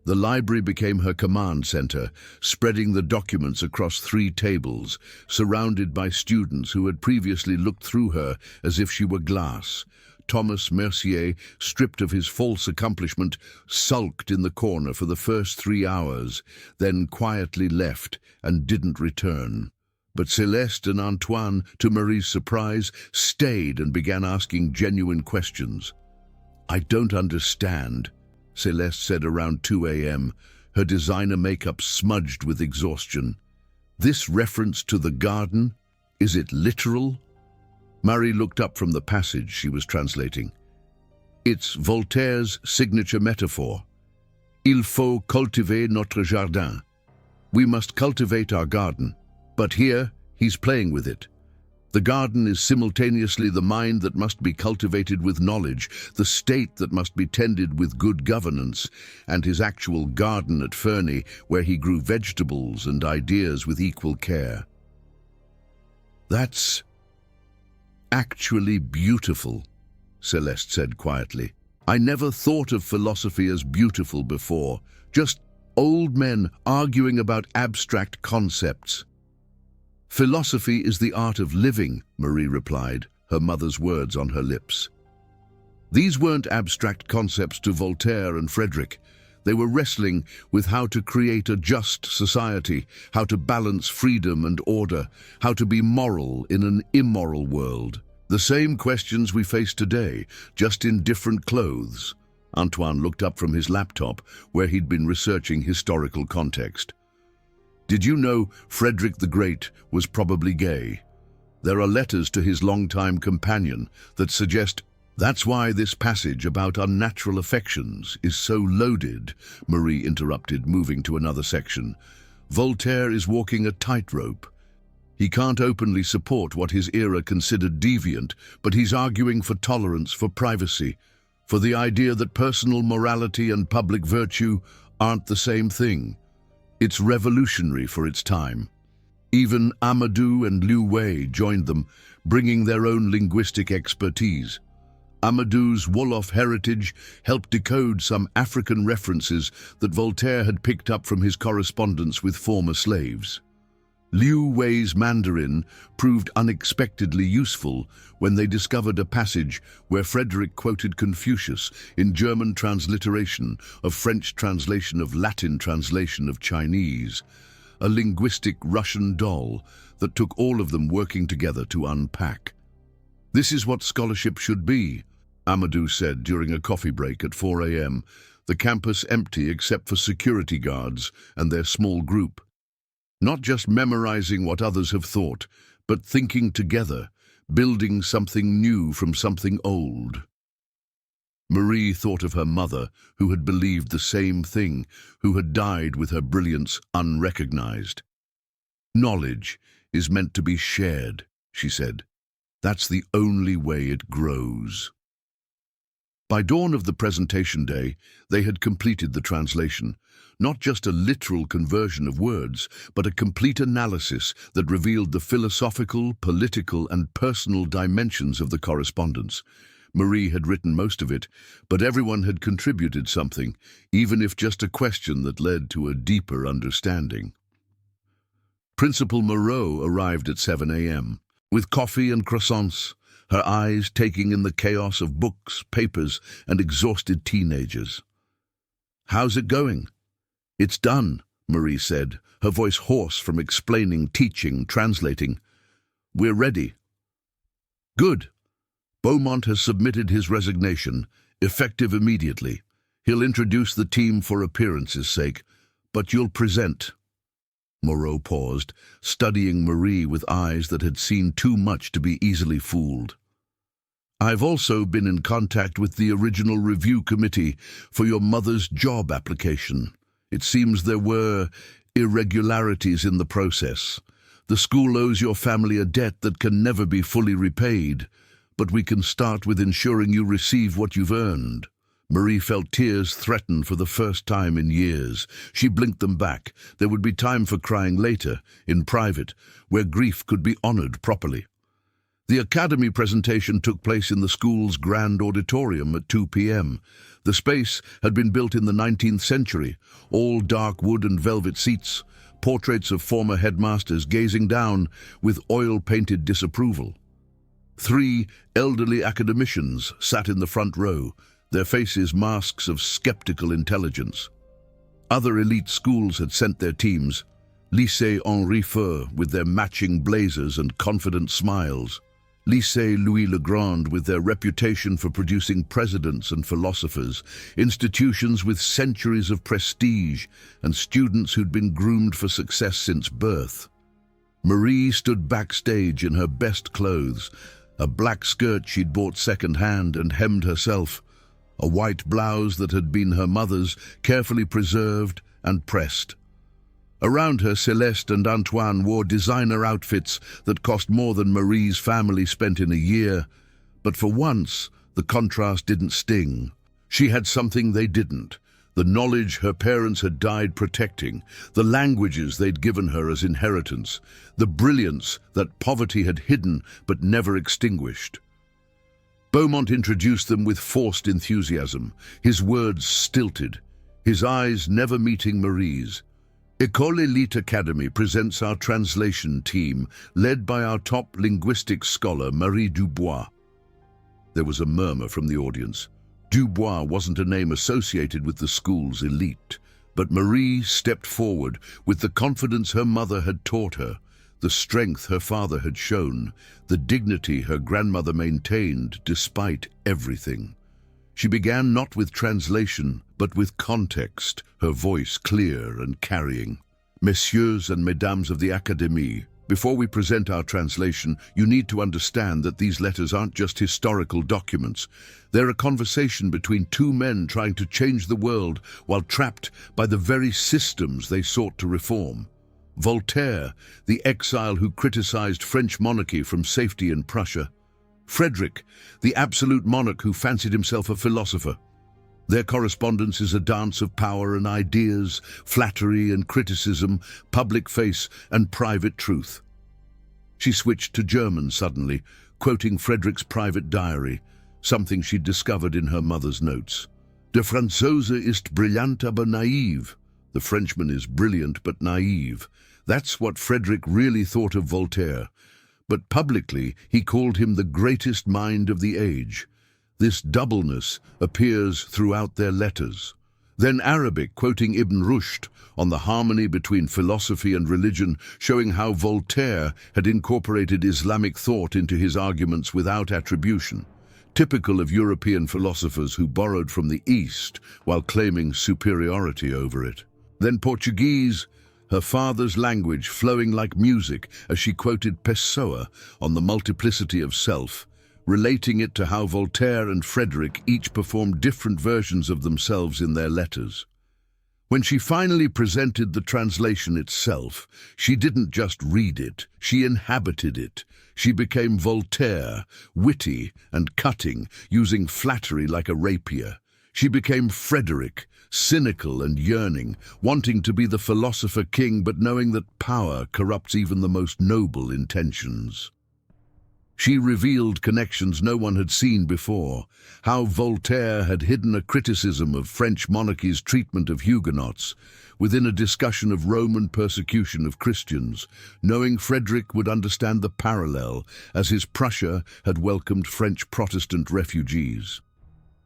The library became her command center, spreading the documents across 3 tables, surrounded by students who had previously looked through her as if she were glass. Thomas Mercier, stripped of his false accomplishment, sulked in the corner for the first 3 hours, then quietly left and didn't return. But Celeste and Antoine, to Marie's surprise, stayed and began asking genuine questions. "I don't understand," Celeste said around 2 a.m., her designer makeup smudged with exhaustion. "This reference to the garden, is it literal?" Marie looked up from the passage she was translating. "It's Voltaire's signature metaphor. Il faut cultiver notre jardin. We must cultivate our garden. But here, he's playing with it. The garden is simultaneously the mind that must be cultivated with knowledge, the state that must be tended with good governance, and his actual garden at Ferney, where he grew vegetables and ideas with equal care." "That's actually beautiful," Celeste said quietly. "I never thought of philosophy as beautiful before, just old men arguing about abstract concepts." "Philosophy is the art of living," Marie replied, her mother's words on her lips. These weren't abstract concepts to Voltaire and Frederick. They were wrestling with how to create a just society, how to balance freedom and order, how to be moral in an immoral world. The same questions we face today, just in different clothes. Antoine looked up from his laptop, where he'd been researching historical context. "Did you know Frederick the Great was probably gay? There are letters to his longtime companion that suggest that's why this passage about unnatural affections is so loaded," Marie interrupted, moving to another section. "Voltaire is walking a tightrope. He can't openly support what his era considered deviant, but he's arguing for tolerance, for privacy, for the idea that personal morality and public virtue aren't the same thing. It's revolutionary for its time." Even Amadou and Liu Wei joined them, bringing their own linguistic expertise. Amadou's Wolof heritage helped decode some African references that Voltaire had picked up from his correspondence with former slaves. Liu Wei's Mandarin proved unexpectedly useful when they discovered a passage where Frederick quoted Confucius in German transliteration of French translation of Latin translation of Chinese, a linguistic Russian doll that took all of them working together to unpack. "This is what scholarship should be," Amadou said during a coffee break at 4 a.m., the campus empty except for security guards and their small group. "Not just memorizing what others have thought, but thinking together, building something new from something old." Marie thought of her mother, who had believed the same thing, who had died with her brilliance unrecognized. "Knowledge is meant to be shared," she said. That's the only way it grows. By dawn of the presentation day, they had completed the translation, not just a literal conversion of words, but a complete analysis that revealed the philosophical, political, and personal dimensions of the correspondence. Marie had written most of it, but everyone had contributed something, even if just a question that led to a deeper understanding. Principal Moreau arrived at 7 a.m. with coffee and croissants, her eyes taking in the chaos of books, papers, and exhausted teenagers. "How's it going?" "It's done," Marie said, her voice hoarse from explaining, teaching, translating. "We're ready." "Good. Beaumont has submitted his resignation, effective immediately. He'll introduce the team for appearance's sake, but you'll present." Moreau paused, studying Marie with eyes that had seen too much to be easily fooled. "I've also been in contact with the original review committee for your mother's job application. It seems there were irregularities in the process. The school owes your family a debt that can never be fully repaid, but we can start with ensuring you receive what you've earned." Marie felt tears threaten for the first time in years. She blinked them back. There would be time for crying later, in private, where grief could be honored properly. The academy presentation took place in the school's grand auditorium at 2 p.m. The space had been built in the 19th century, all dark wood and velvet seats, portraits of former headmasters gazing down with oil-painted disapproval. 3 elderly academicians sat in the front row, their faces masks of skeptical intelligence. Other elite schools had sent their teams, Lycée Henri Feu with their matching blazers and confident smiles, Lycée Louis le Grand with their reputation for producing presidents and philosophers, institutions with centuries of prestige and students who'd been groomed for success since birth. Marie stood backstage in her best clothes, a black skirt she'd bought second-hand and hemmed herself, a white blouse that had been her mother's, carefully preserved and pressed. Around her, Celeste and Antoine wore designer outfits that cost more than Marie's family spent in a year, but for once, the contrast didn't sting. She had something they didn't: the knowledge her parents had died protecting, the languages they'd given her as inheritance, the brilliance that poverty had hidden but never extinguished. Beaumont introduced them with forced enthusiasm, his words stilted, his eyes never meeting Marie's. École Elite Academy presents our translation team, led by our top linguistics scholar, Marie Dubois. There was a murmur from the audience. Dubois wasn't a name associated with the school's elite, but Marie stepped forward with the confidence her mother had taught her, the strength her father had shown, the dignity her grandmother maintained despite everything. She began not with translation, but with context, her voice clear and carrying. "Messieurs and mesdames of the Académie, before we present our translation, you need to understand that these letters aren't just historical documents. They're a conversation between two men trying to change the world while trapped by the very systems they sought to reform. Voltaire, the exile who criticized French monarchy from safety in Prussia. Frederick, the absolute monarch who fancied himself a philosopher. Their correspondence is a dance of power and ideas, flattery and criticism, public face and private truth." She switched to German suddenly, quoting Frederick's private diary, something she'd discovered in her mother's notes. "Der Franzose ist brillant aber naiv." The Frenchman is brilliant but naive. That's what Frederick really thought of Voltaire. But publicly, he called him the greatest mind of the age. This doubleness appears throughout their letters. Then Arabic, quoting Ibn Rushd on the harmony between philosophy and religion, showing how Voltaire had incorporated Islamic thought into his arguments without attribution, typical of European philosophers who borrowed from the East while claiming superiority over it. Then Portuguese, her father's language flowing like music as she quoted Pessoa on the multiplicity of self, relating it to how Voltaire and Frederick each performed different versions of themselves in their letters. When she finally presented the translation itself, she didn't just read it, she inhabited it. She became Voltaire, witty and cutting, using flattery like a rapier. She became Frederick, cynical and yearning, wanting to be the philosopher king but knowing that power corrupts even the most noble intentions. She revealed connections no one had seen before, how Voltaire had hidden a criticism of French monarchy's treatment of Huguenots within a discussion of Roman persecution of Christians, knowing Frederick would understand the parallel as his Prussia had welcomed French Protestant refugees.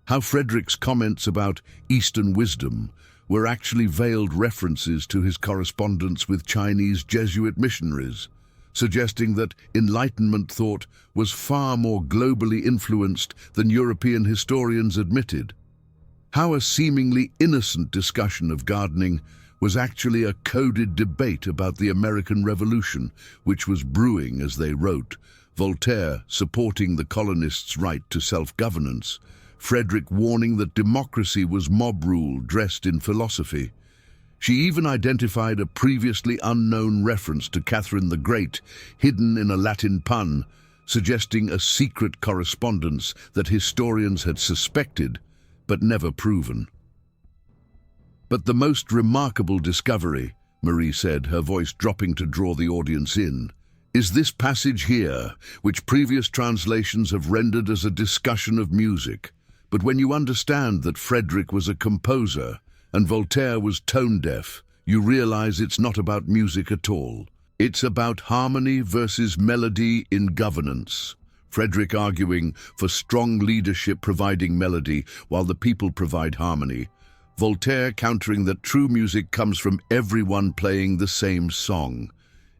How Frederick's comments about Eastern wisdom were actually veiled references to his correspondence with Chinese Jesuit missionaries, suggesting that Enlightenment thought was far more globally influenced than European historians admitted. How a seemingly innocent discussion of gardening was actually a coded debate about the American Revolution, which was brewing as they wrote, Voltaire supporting the colonists' right to self-governance, Frederick warning that democracy was mob rule dressed in philosophy. She even identified a previously unknown reference to Catherine the Great, hidden in a Latin pun, suggesting a secret correspondence that historians had suspected, but never proven. But the most remarkable discovery, Marie said, her voice dropping to draw the audience in, is this passage here, which previous translations have rendered as a discussion of music. But when you understand that Frederick was a composer, and Voltaire was tone-deaf, you realize it's not about music at all. It's about harmony versus melody in governance. Frederick arguing for strong leadership providing melody while the people provide harmony. Voltaire countering that true music comes from everyone playing the same song.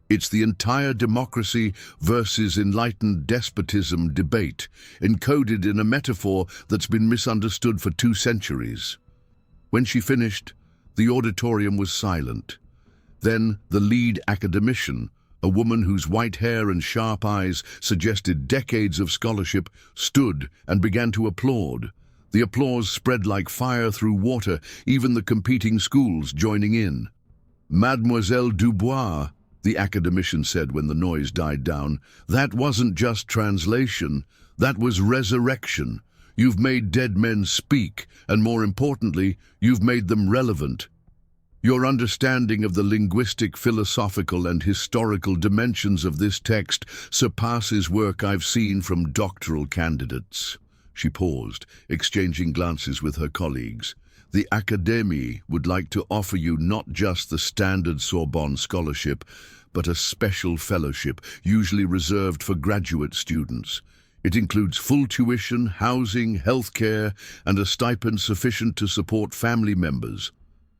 It's the entire democracy versus enlightened despotism debate, encoded in a metaphor that's been misunderstood for 2 centuries. When she finished, the auditorium was silent. Then the lead academician, a woman whose white hair and sharp eyes suggested decades of scholarship, stood and began to applaud. The applause spread like fire through water, even the competing schools joining in. "Mademoiselle Dubois," the academician said when the noise died down, "that wasn't just translation, that was resurrection. You've made dead men speak, and more importantly, you've made them relevant. Your understanding of the linguistic, philosophical, and historical dimensions of this text surpasses work I've seen from doctoral candidates." She paused, exchanging glances with her colleagues. "The Académie would like to offer you not just the standard Sorbonne scholarship, but a special fellowship, usually reserved for graduate students. It includes full tuition, housing, healthcare, and a stipend sufficient to support family members.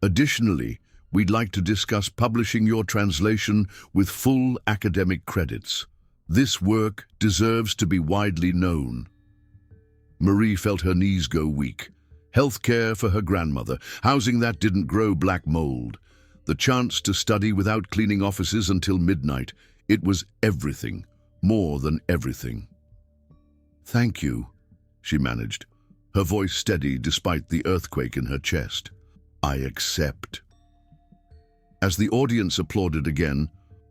Additionally, we'd like to discuss publishing your translation with full academic credits. This work deserves to be widely known." Marie felt her knees go weak. Healthcare for her grandmother, housing that didn't grow black mold. The chance to study without cleaning offices until midnight. It was everything, more than everything. "Thank you," she managed, her voice steady despite the earthquake in her chest. "I accept." As the audience applauded again,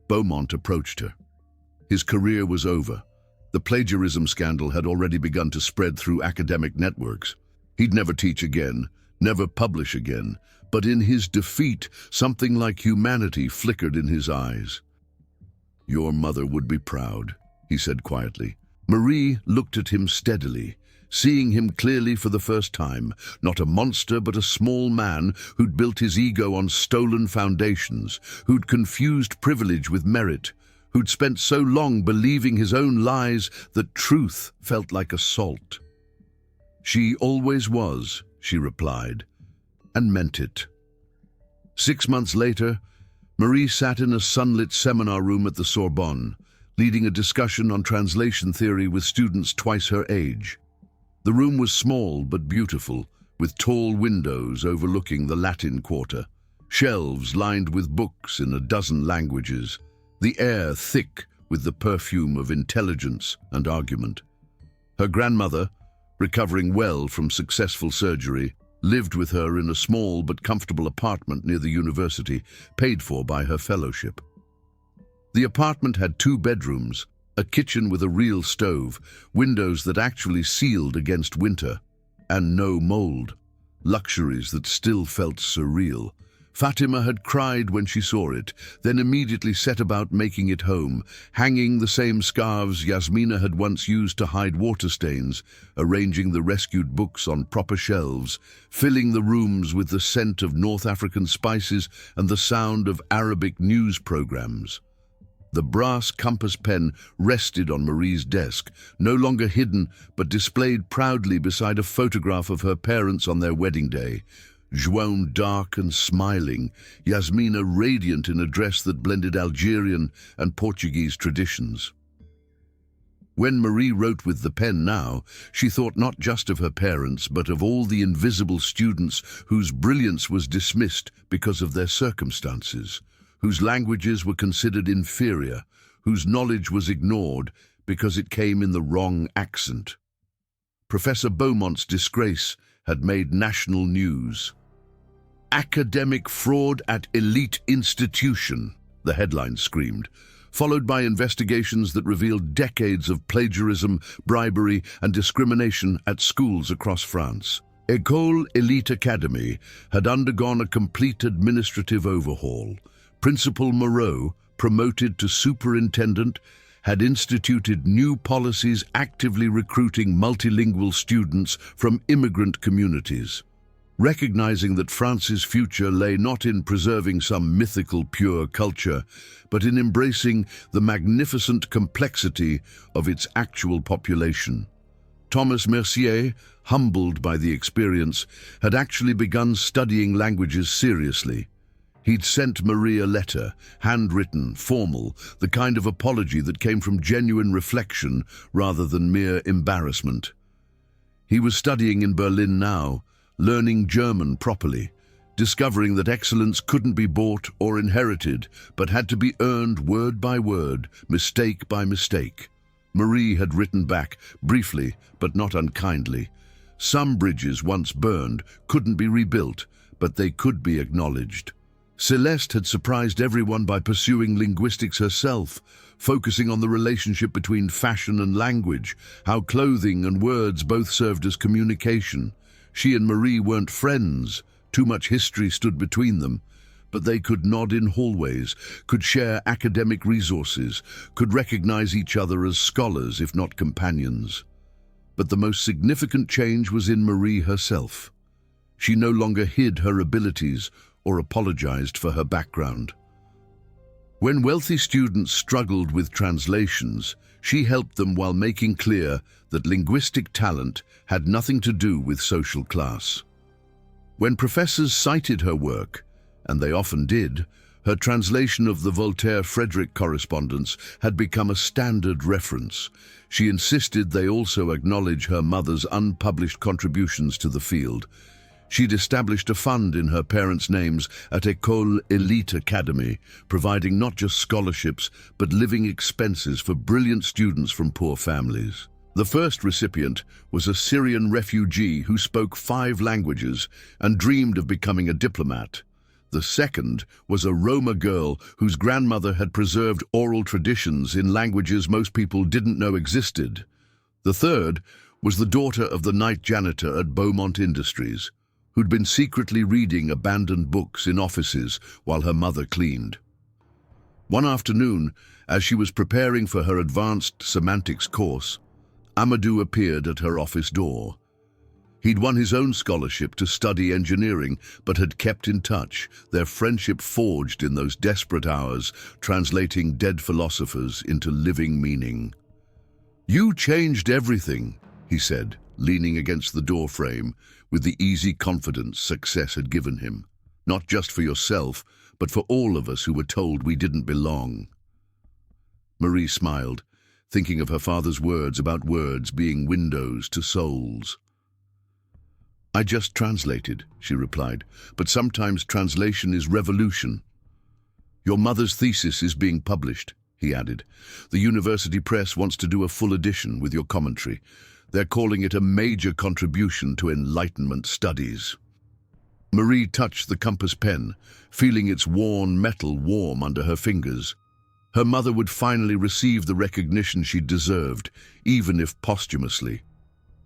Beaumont approached her. His career was over. The plagiarism scandal had already begun to spread through academic networks. He'd never teach again, never publish again, but in his defeat, something like humanity flickered in his eyes. "Your mother would be proud," he said quietly. Marie looked at him steadily, seeing him clearly for the first time, not a monster but a small man who'd built his ego on stolen foundations, who'd confused privilege with merit, who'd spent so long believing his own lies that truth felt like assault. "She always was," she replied, and meant it. 6 months later, Marie sat in a sunlit seminar room at the Sorbonne, leading a discussion on translation theory with students twice her age. The room was small but beautiful, with tall windows overlooking the Latin Quarter, shelves lined with books in a dozen languages, the air thick with the perfume of intelligence and argument. Her grandmother, recovering well from successful surgery, lived with her in a small but comfortable apartment near the university, paid for by her fellowship. The apartment had 2 bedrooms, A kitchen with a real stove, windows that actually sealed against winter, and no mold. Luxuries that still felt surreal. Fatima had cried when she saw it, then immediately set about making it home, hanging the same scarves Yasmina had once used to hide water stains, arranging the rescued books on proper shelves, filling the rooms with the scent of North African spices and the sound of Arabic news programs. The brass compass pen rested on Marie's desk, no longer hidden but displayed proudly beside a photograph of her parents on their wedding day. Joan dark and smiling, Yasmina radiant in a dress that blended Algerian and Portuguese traditions. When Marie wrote with the pen now, she thought not just of her parents, but of all the invisible students whose brilliance was dismissed because of their circumstances, whose languages were considered inferior, whose knowledge was ignored because it came in the wrong accent. Professor Beaumont's disgrace had made national news. "Academic fraud at elite institution," the headline screamed, followed by investigations that revealed decades of plagiarism, bribery, and discrimination at schools across France. École Elite Academy had undergone a complete administrative overhaul. Principal Moreau, promoted to superintendent, had instituted new policies actively recruiting multilingual students from immigrant communities. Recognizing that France's future lay not in preserving some mythical pure culture, but in embracing the magnificent complexity of its actual population. Thomas Mercier, humbled by the experience, had actually begun studying languages seriously. He'd sent Marie a letter, handwritten, formal, the kind of apology that came from genuine reflection rather than mere embarrassment. He was studying in Berlin now, learning German properly, discovering that excellence couldn't be bought or inherited, but had to be earned word by word, mistake by mistake. Marie had written back, briefly but not unkindly. Some bridges once burned couldn't be rebuilt, but they could be acknowledged. Celeste had surprised everyone by pursuing linguistics herself, focusing on the relationship between fashion and language, how clothing and words both served as communication. She and Marie weren't friends, too much history stood between them, but they could nod in hallways, could share academic resources, could recognize each other as scholars if not companions. But the most significant change was in Marie herself. She no longer hid her abilities or apologized for her background. When wealthy students struggled with translations, she helped them while making clear that linguistic talent had nothing to do with social class. When professors cited her work, and they often did, her translation of the Voltaire-Frederick correspondence had become a standard reference. She insisted they also acknowledge her mother's unpublished contributions to the field. She'd established a fund in her parents' names at École Elite Academy, providing not just scholarships, but living expenses for brilliant students from poor families. The first recipient was a Syrian refugee who spoke 5 languages and dreamed of becoming a diplomat. The second was a Roma girl whose grandmother had preserved oral traditions in languages most people didn't know existed. The third was the daughter of the night janitor at Beaumont Industries, who'd been secretly reading abandoned books in offices while her mother cleaned. One afternoon, as she was preparing for her advanced semantics course, Amadou appeared at her office door. He'd won his own scholarship to study engineering, but had kept in touch, their friendship forged in those desperate hours, translating dead philosophers into living meaning. "You changed everything," he said, leaning against the doorframe, with the easy confidence success had given him. "Not just for yourself, but for all of us who were told we didn't belong." Marie smiled, thinking of her father's words about words being windows to souls. "I just translated," she replied, "but sometimes translation is revolution." "Your mother's thesis is being published," he added. "The university press wants to do a full edition with your commentary. They're calling it a major contribution to Enlightenment studies." Marie touched the compass pen, feeling its worn metal warm under her fingers. Her mother would finally receive the recognition she'd deserved, even if posthumously.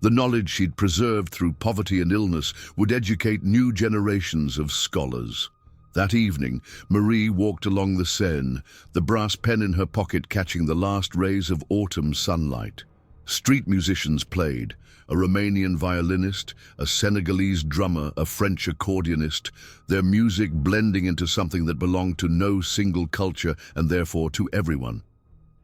The knowledge she'd preserved through poverty and illness would educate new generations of scholars. That evening, Marie walked along the Seine, the brass pen in her pocket catching the last rays of autumn sunlight. Street musicians played, a Romanian violinist, a Senegalese drummer, a French accordionist, their music blending into something that belonged to no single culture and therefore to everyone.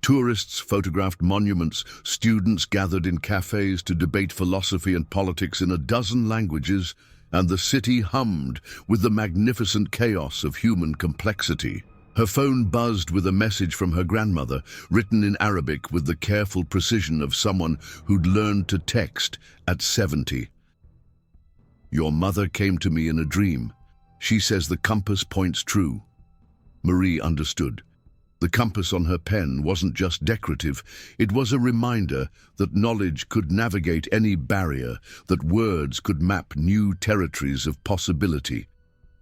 Tourists photographed monuments, students gathered in cafes to debate philosophy and politics in a dozen languages, and the city hummed with the magnificent chaos of human complexity. Her phone buzzed with a message from her grandmother, written in Arabic with the careful precision of someone who'd learned to text at 70. "Your mother came to me in a dream. She says the compass points true." Marie understood. The compass on her pen wasn't just decorative, it was a reminder that knowledge could navigate any barrier, that words could map new territories of possibility.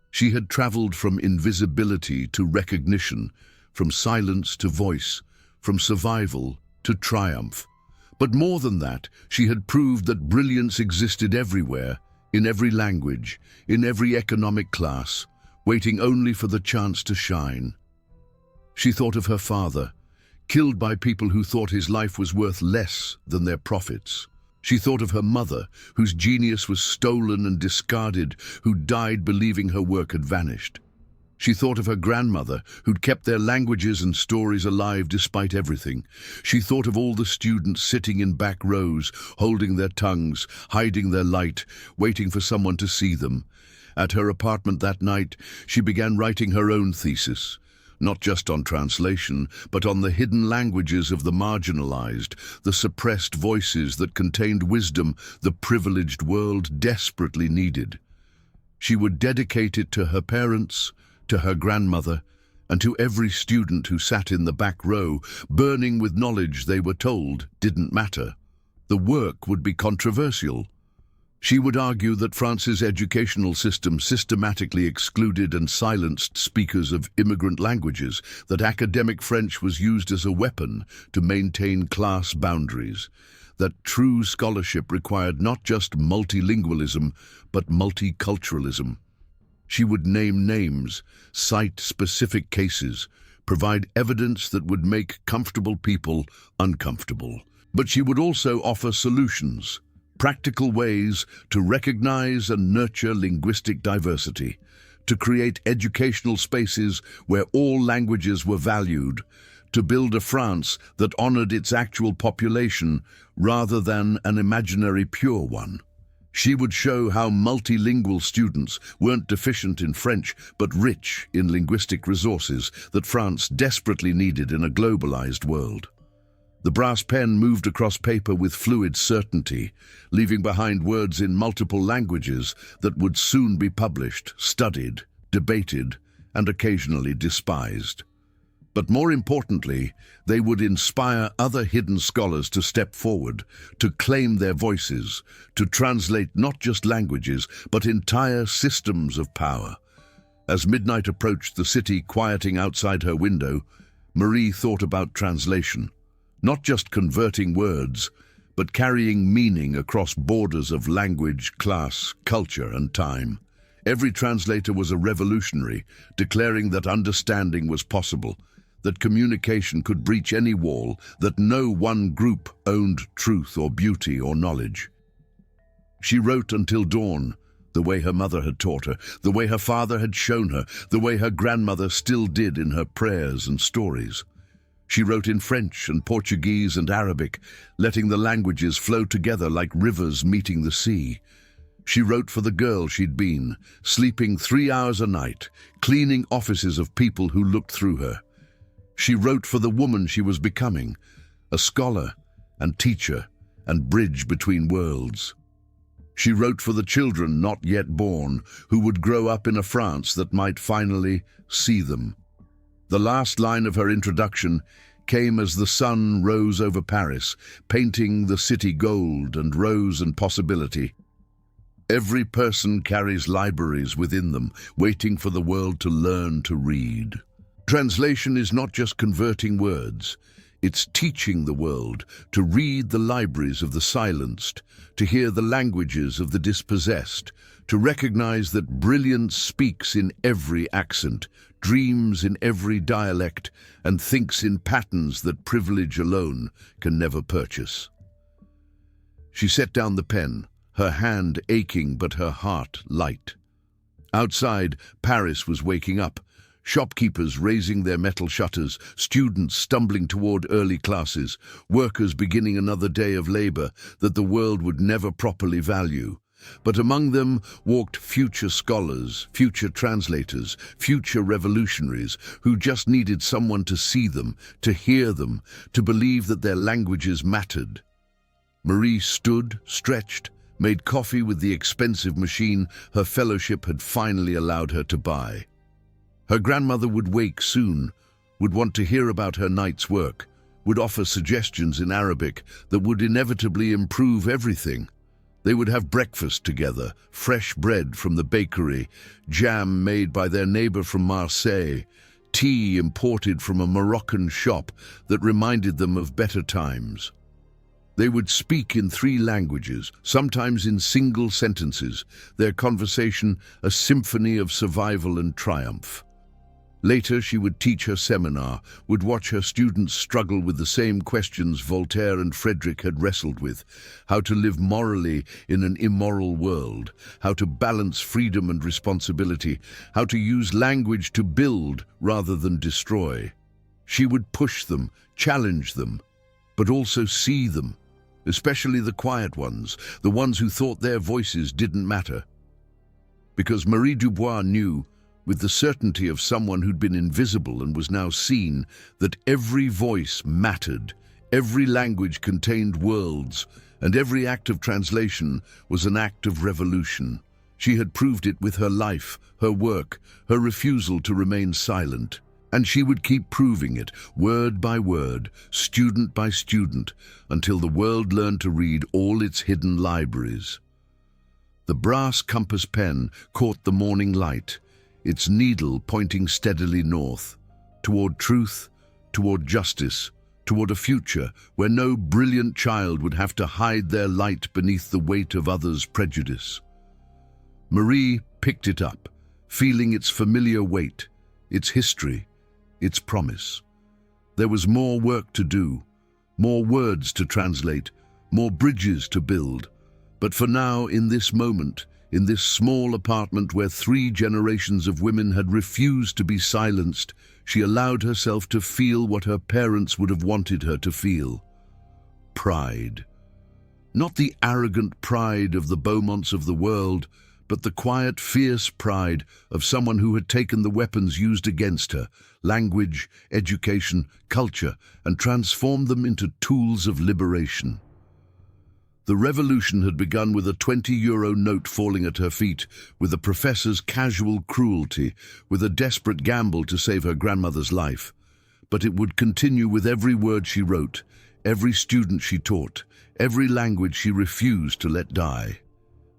She had traveled from invisibility to recognition, from silence to voice, from survival to triumph. But more than that, she had proved that brilliance existed everywhere, in every language, in every economic class, waiting only for the chance to shine. She thought of her father, killed by people who thought his life was worth less than their profits. She thought of her mother, whose genius was stolen and discarded, who died believing her work had vanished. She thought of her grandmother, who'd kept their languages and stories alive despite everything. She thought of all the students sitting in back rows, holding their tongues, hiding their light, waiting for someone to see them. At her apartment that night, she began writing her own thesis. Not just on translation, but on the hidden languages of the marginalized, the suppressed voices that contained wisdom the privileged world desperately needed. She would dedicate it to her parents, to her grandmother, and to every student who sat in the back row, burning with knowledge they were told didn't matter. The work would be controversial. She would argue that France's educational system systematically excluded and silenced speakers of immigrant languages, that academic French was used as a weapon to maintain class boundaries, that true scholarship required not just multilingualism, but multiculturalism. She would name names, cite specific cases, provide evidence that would make comfortable people uncomfortable. But she would also offer solutions. Practical ways to recognize and nurture linguistic diversity, to create educational spaces where all languages were valued, to build a France that honored its actual population rather than an imaginary pure one. She would show how multilingual students weren't deficient in French but rich in linguistic resources that France desperately needed in a globalized world. The brass pen moved across paper with fluid certainty, leaving behind words in multiple languages that would soon be published, studied, debated, and occasionally despised. But more importantly, they would inspire other hidden scholars to step forward, to claim their voices, to translate not just languages, but entire systems of power. As midnight approached the city quieting outside her window, Marie thought about translation. Not just converting words, but carrying meaning across borders of language, class, culture, and time. Every translator was a revolutionary, declaring that understanding was possible, that communication could breach any wall, that no one group owned truth or beauty or knowledge. She wrote until dawn, the way her mother had taught her, the way her father had shown her, the way her grandmother still did in her prayers and stories. She wrote in French and Portuguese and Arabic, letting the languages flow together like rivers meeting the sea. She wrote for the girl she'd been, sleeping 3 hours a night, cleaning offices of people who looked through her. She wrote for the woman she was becoming, a scholar and teacher and bridge between worlds. She wrote for the children not yet born, who would grow up in a France that might finally see them. The last line of her introduction came as the sun rose over Paris, painting the city gold and rose and possibility. Every person carries libraries within them, waiting for the world to learn to read. Translation is not just converting words, it's teaching the world to read the libraries of the silenced, to hear the languages of the dispossessed, to recognize that brilliance speaks in every accent, dreams in every dialect, and thinks in patterns that privilege alone can never purchase. She set down the pen, her hand aching but her heart light. Outside, Paris was waking up. Shopkeepers raising their metal shutters, students stumbling toward early classes, workers beginning another day of labor that the world would never properly value. But among them walked future scholars, future translators, future revolutionaries who just needed someone to see them, to hear them, to believe that their languages mattered. Marie stood, stretched, made coffee with the expensive machine her fellowship had finally allowed her to buy. Her grandmother would wake soon, would want to hear about her night's work, would offer suggestions in Arabic that would inevitably improve everything. They would have breakfast together, fresh bread from the bakery, jam made by their neighbor from Marseille, tea imported from a Moroccan shop that reminded them of better times. They would speak in 3 languages, sometimes in single sentences, their conversation a symphony of survival and triumph. Later, she would teach her seminar, would watch her students struggle with the same questions Voltaire and Frederick had wrestled with: how to live morally in an immoral world, how to balance freedom and responsibility, how to use language to build rather than destroy. She would push them, challenge them, but also see them, especially the quiet ones, the ones who thought their voices didn't matter. Because Marie Dubois knew, with the certainty of someone who'd been invisible and was now seen, that every voice mattered, every language contained worlds, and every act of translation was an act of revolution. She had proved it with her life, her work, her refusal to remain silent. And she would keep proving it, word by word, student by student, until the world learned to read all its hidden libraries. The brass compass pen caught the morning light, its needle pointing steadily north, toward truth, toward justice, toward a future where no brilliant child would have to hide their light beneath the weight of others' prejudice. Marie picked it up, feeling its familiar weight, its history, its promise. There was more work to do, more words to translate, more bridges to build. But for now, in this moment, in this small apartment where 3 generations of women had refused to be silenced, she allowed herself to feel what her parents would have wanted her to feel. Pride. Not the arrogant pride of the Beaumonts of the world, but the quiet, fierce pride of someone who had taken the weapons used against her, language, education, culture, and transformed them into tools of liberation. The revolution had begun with a €20 note falling at her feet, with a professor's casual cruelty, with a desperate gamble to save her grandmother's life. But it would continue with every word she wrote, every student she taught, every language she refused to let die.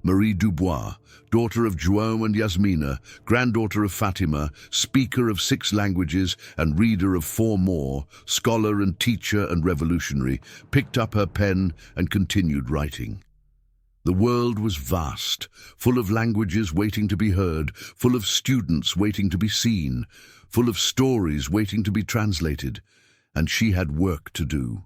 Marie Dubois, daughter of João and Yasmina, granddaughter of Fatima, speaker of 6 languages and reader of 4 more, scholar and teacher and revolutionary, picked up her pen and continued writing. The world was vast, full of languages waiting to be heard, full of students waiting to be seen, full of stories waiting to be translated, and she had work to do.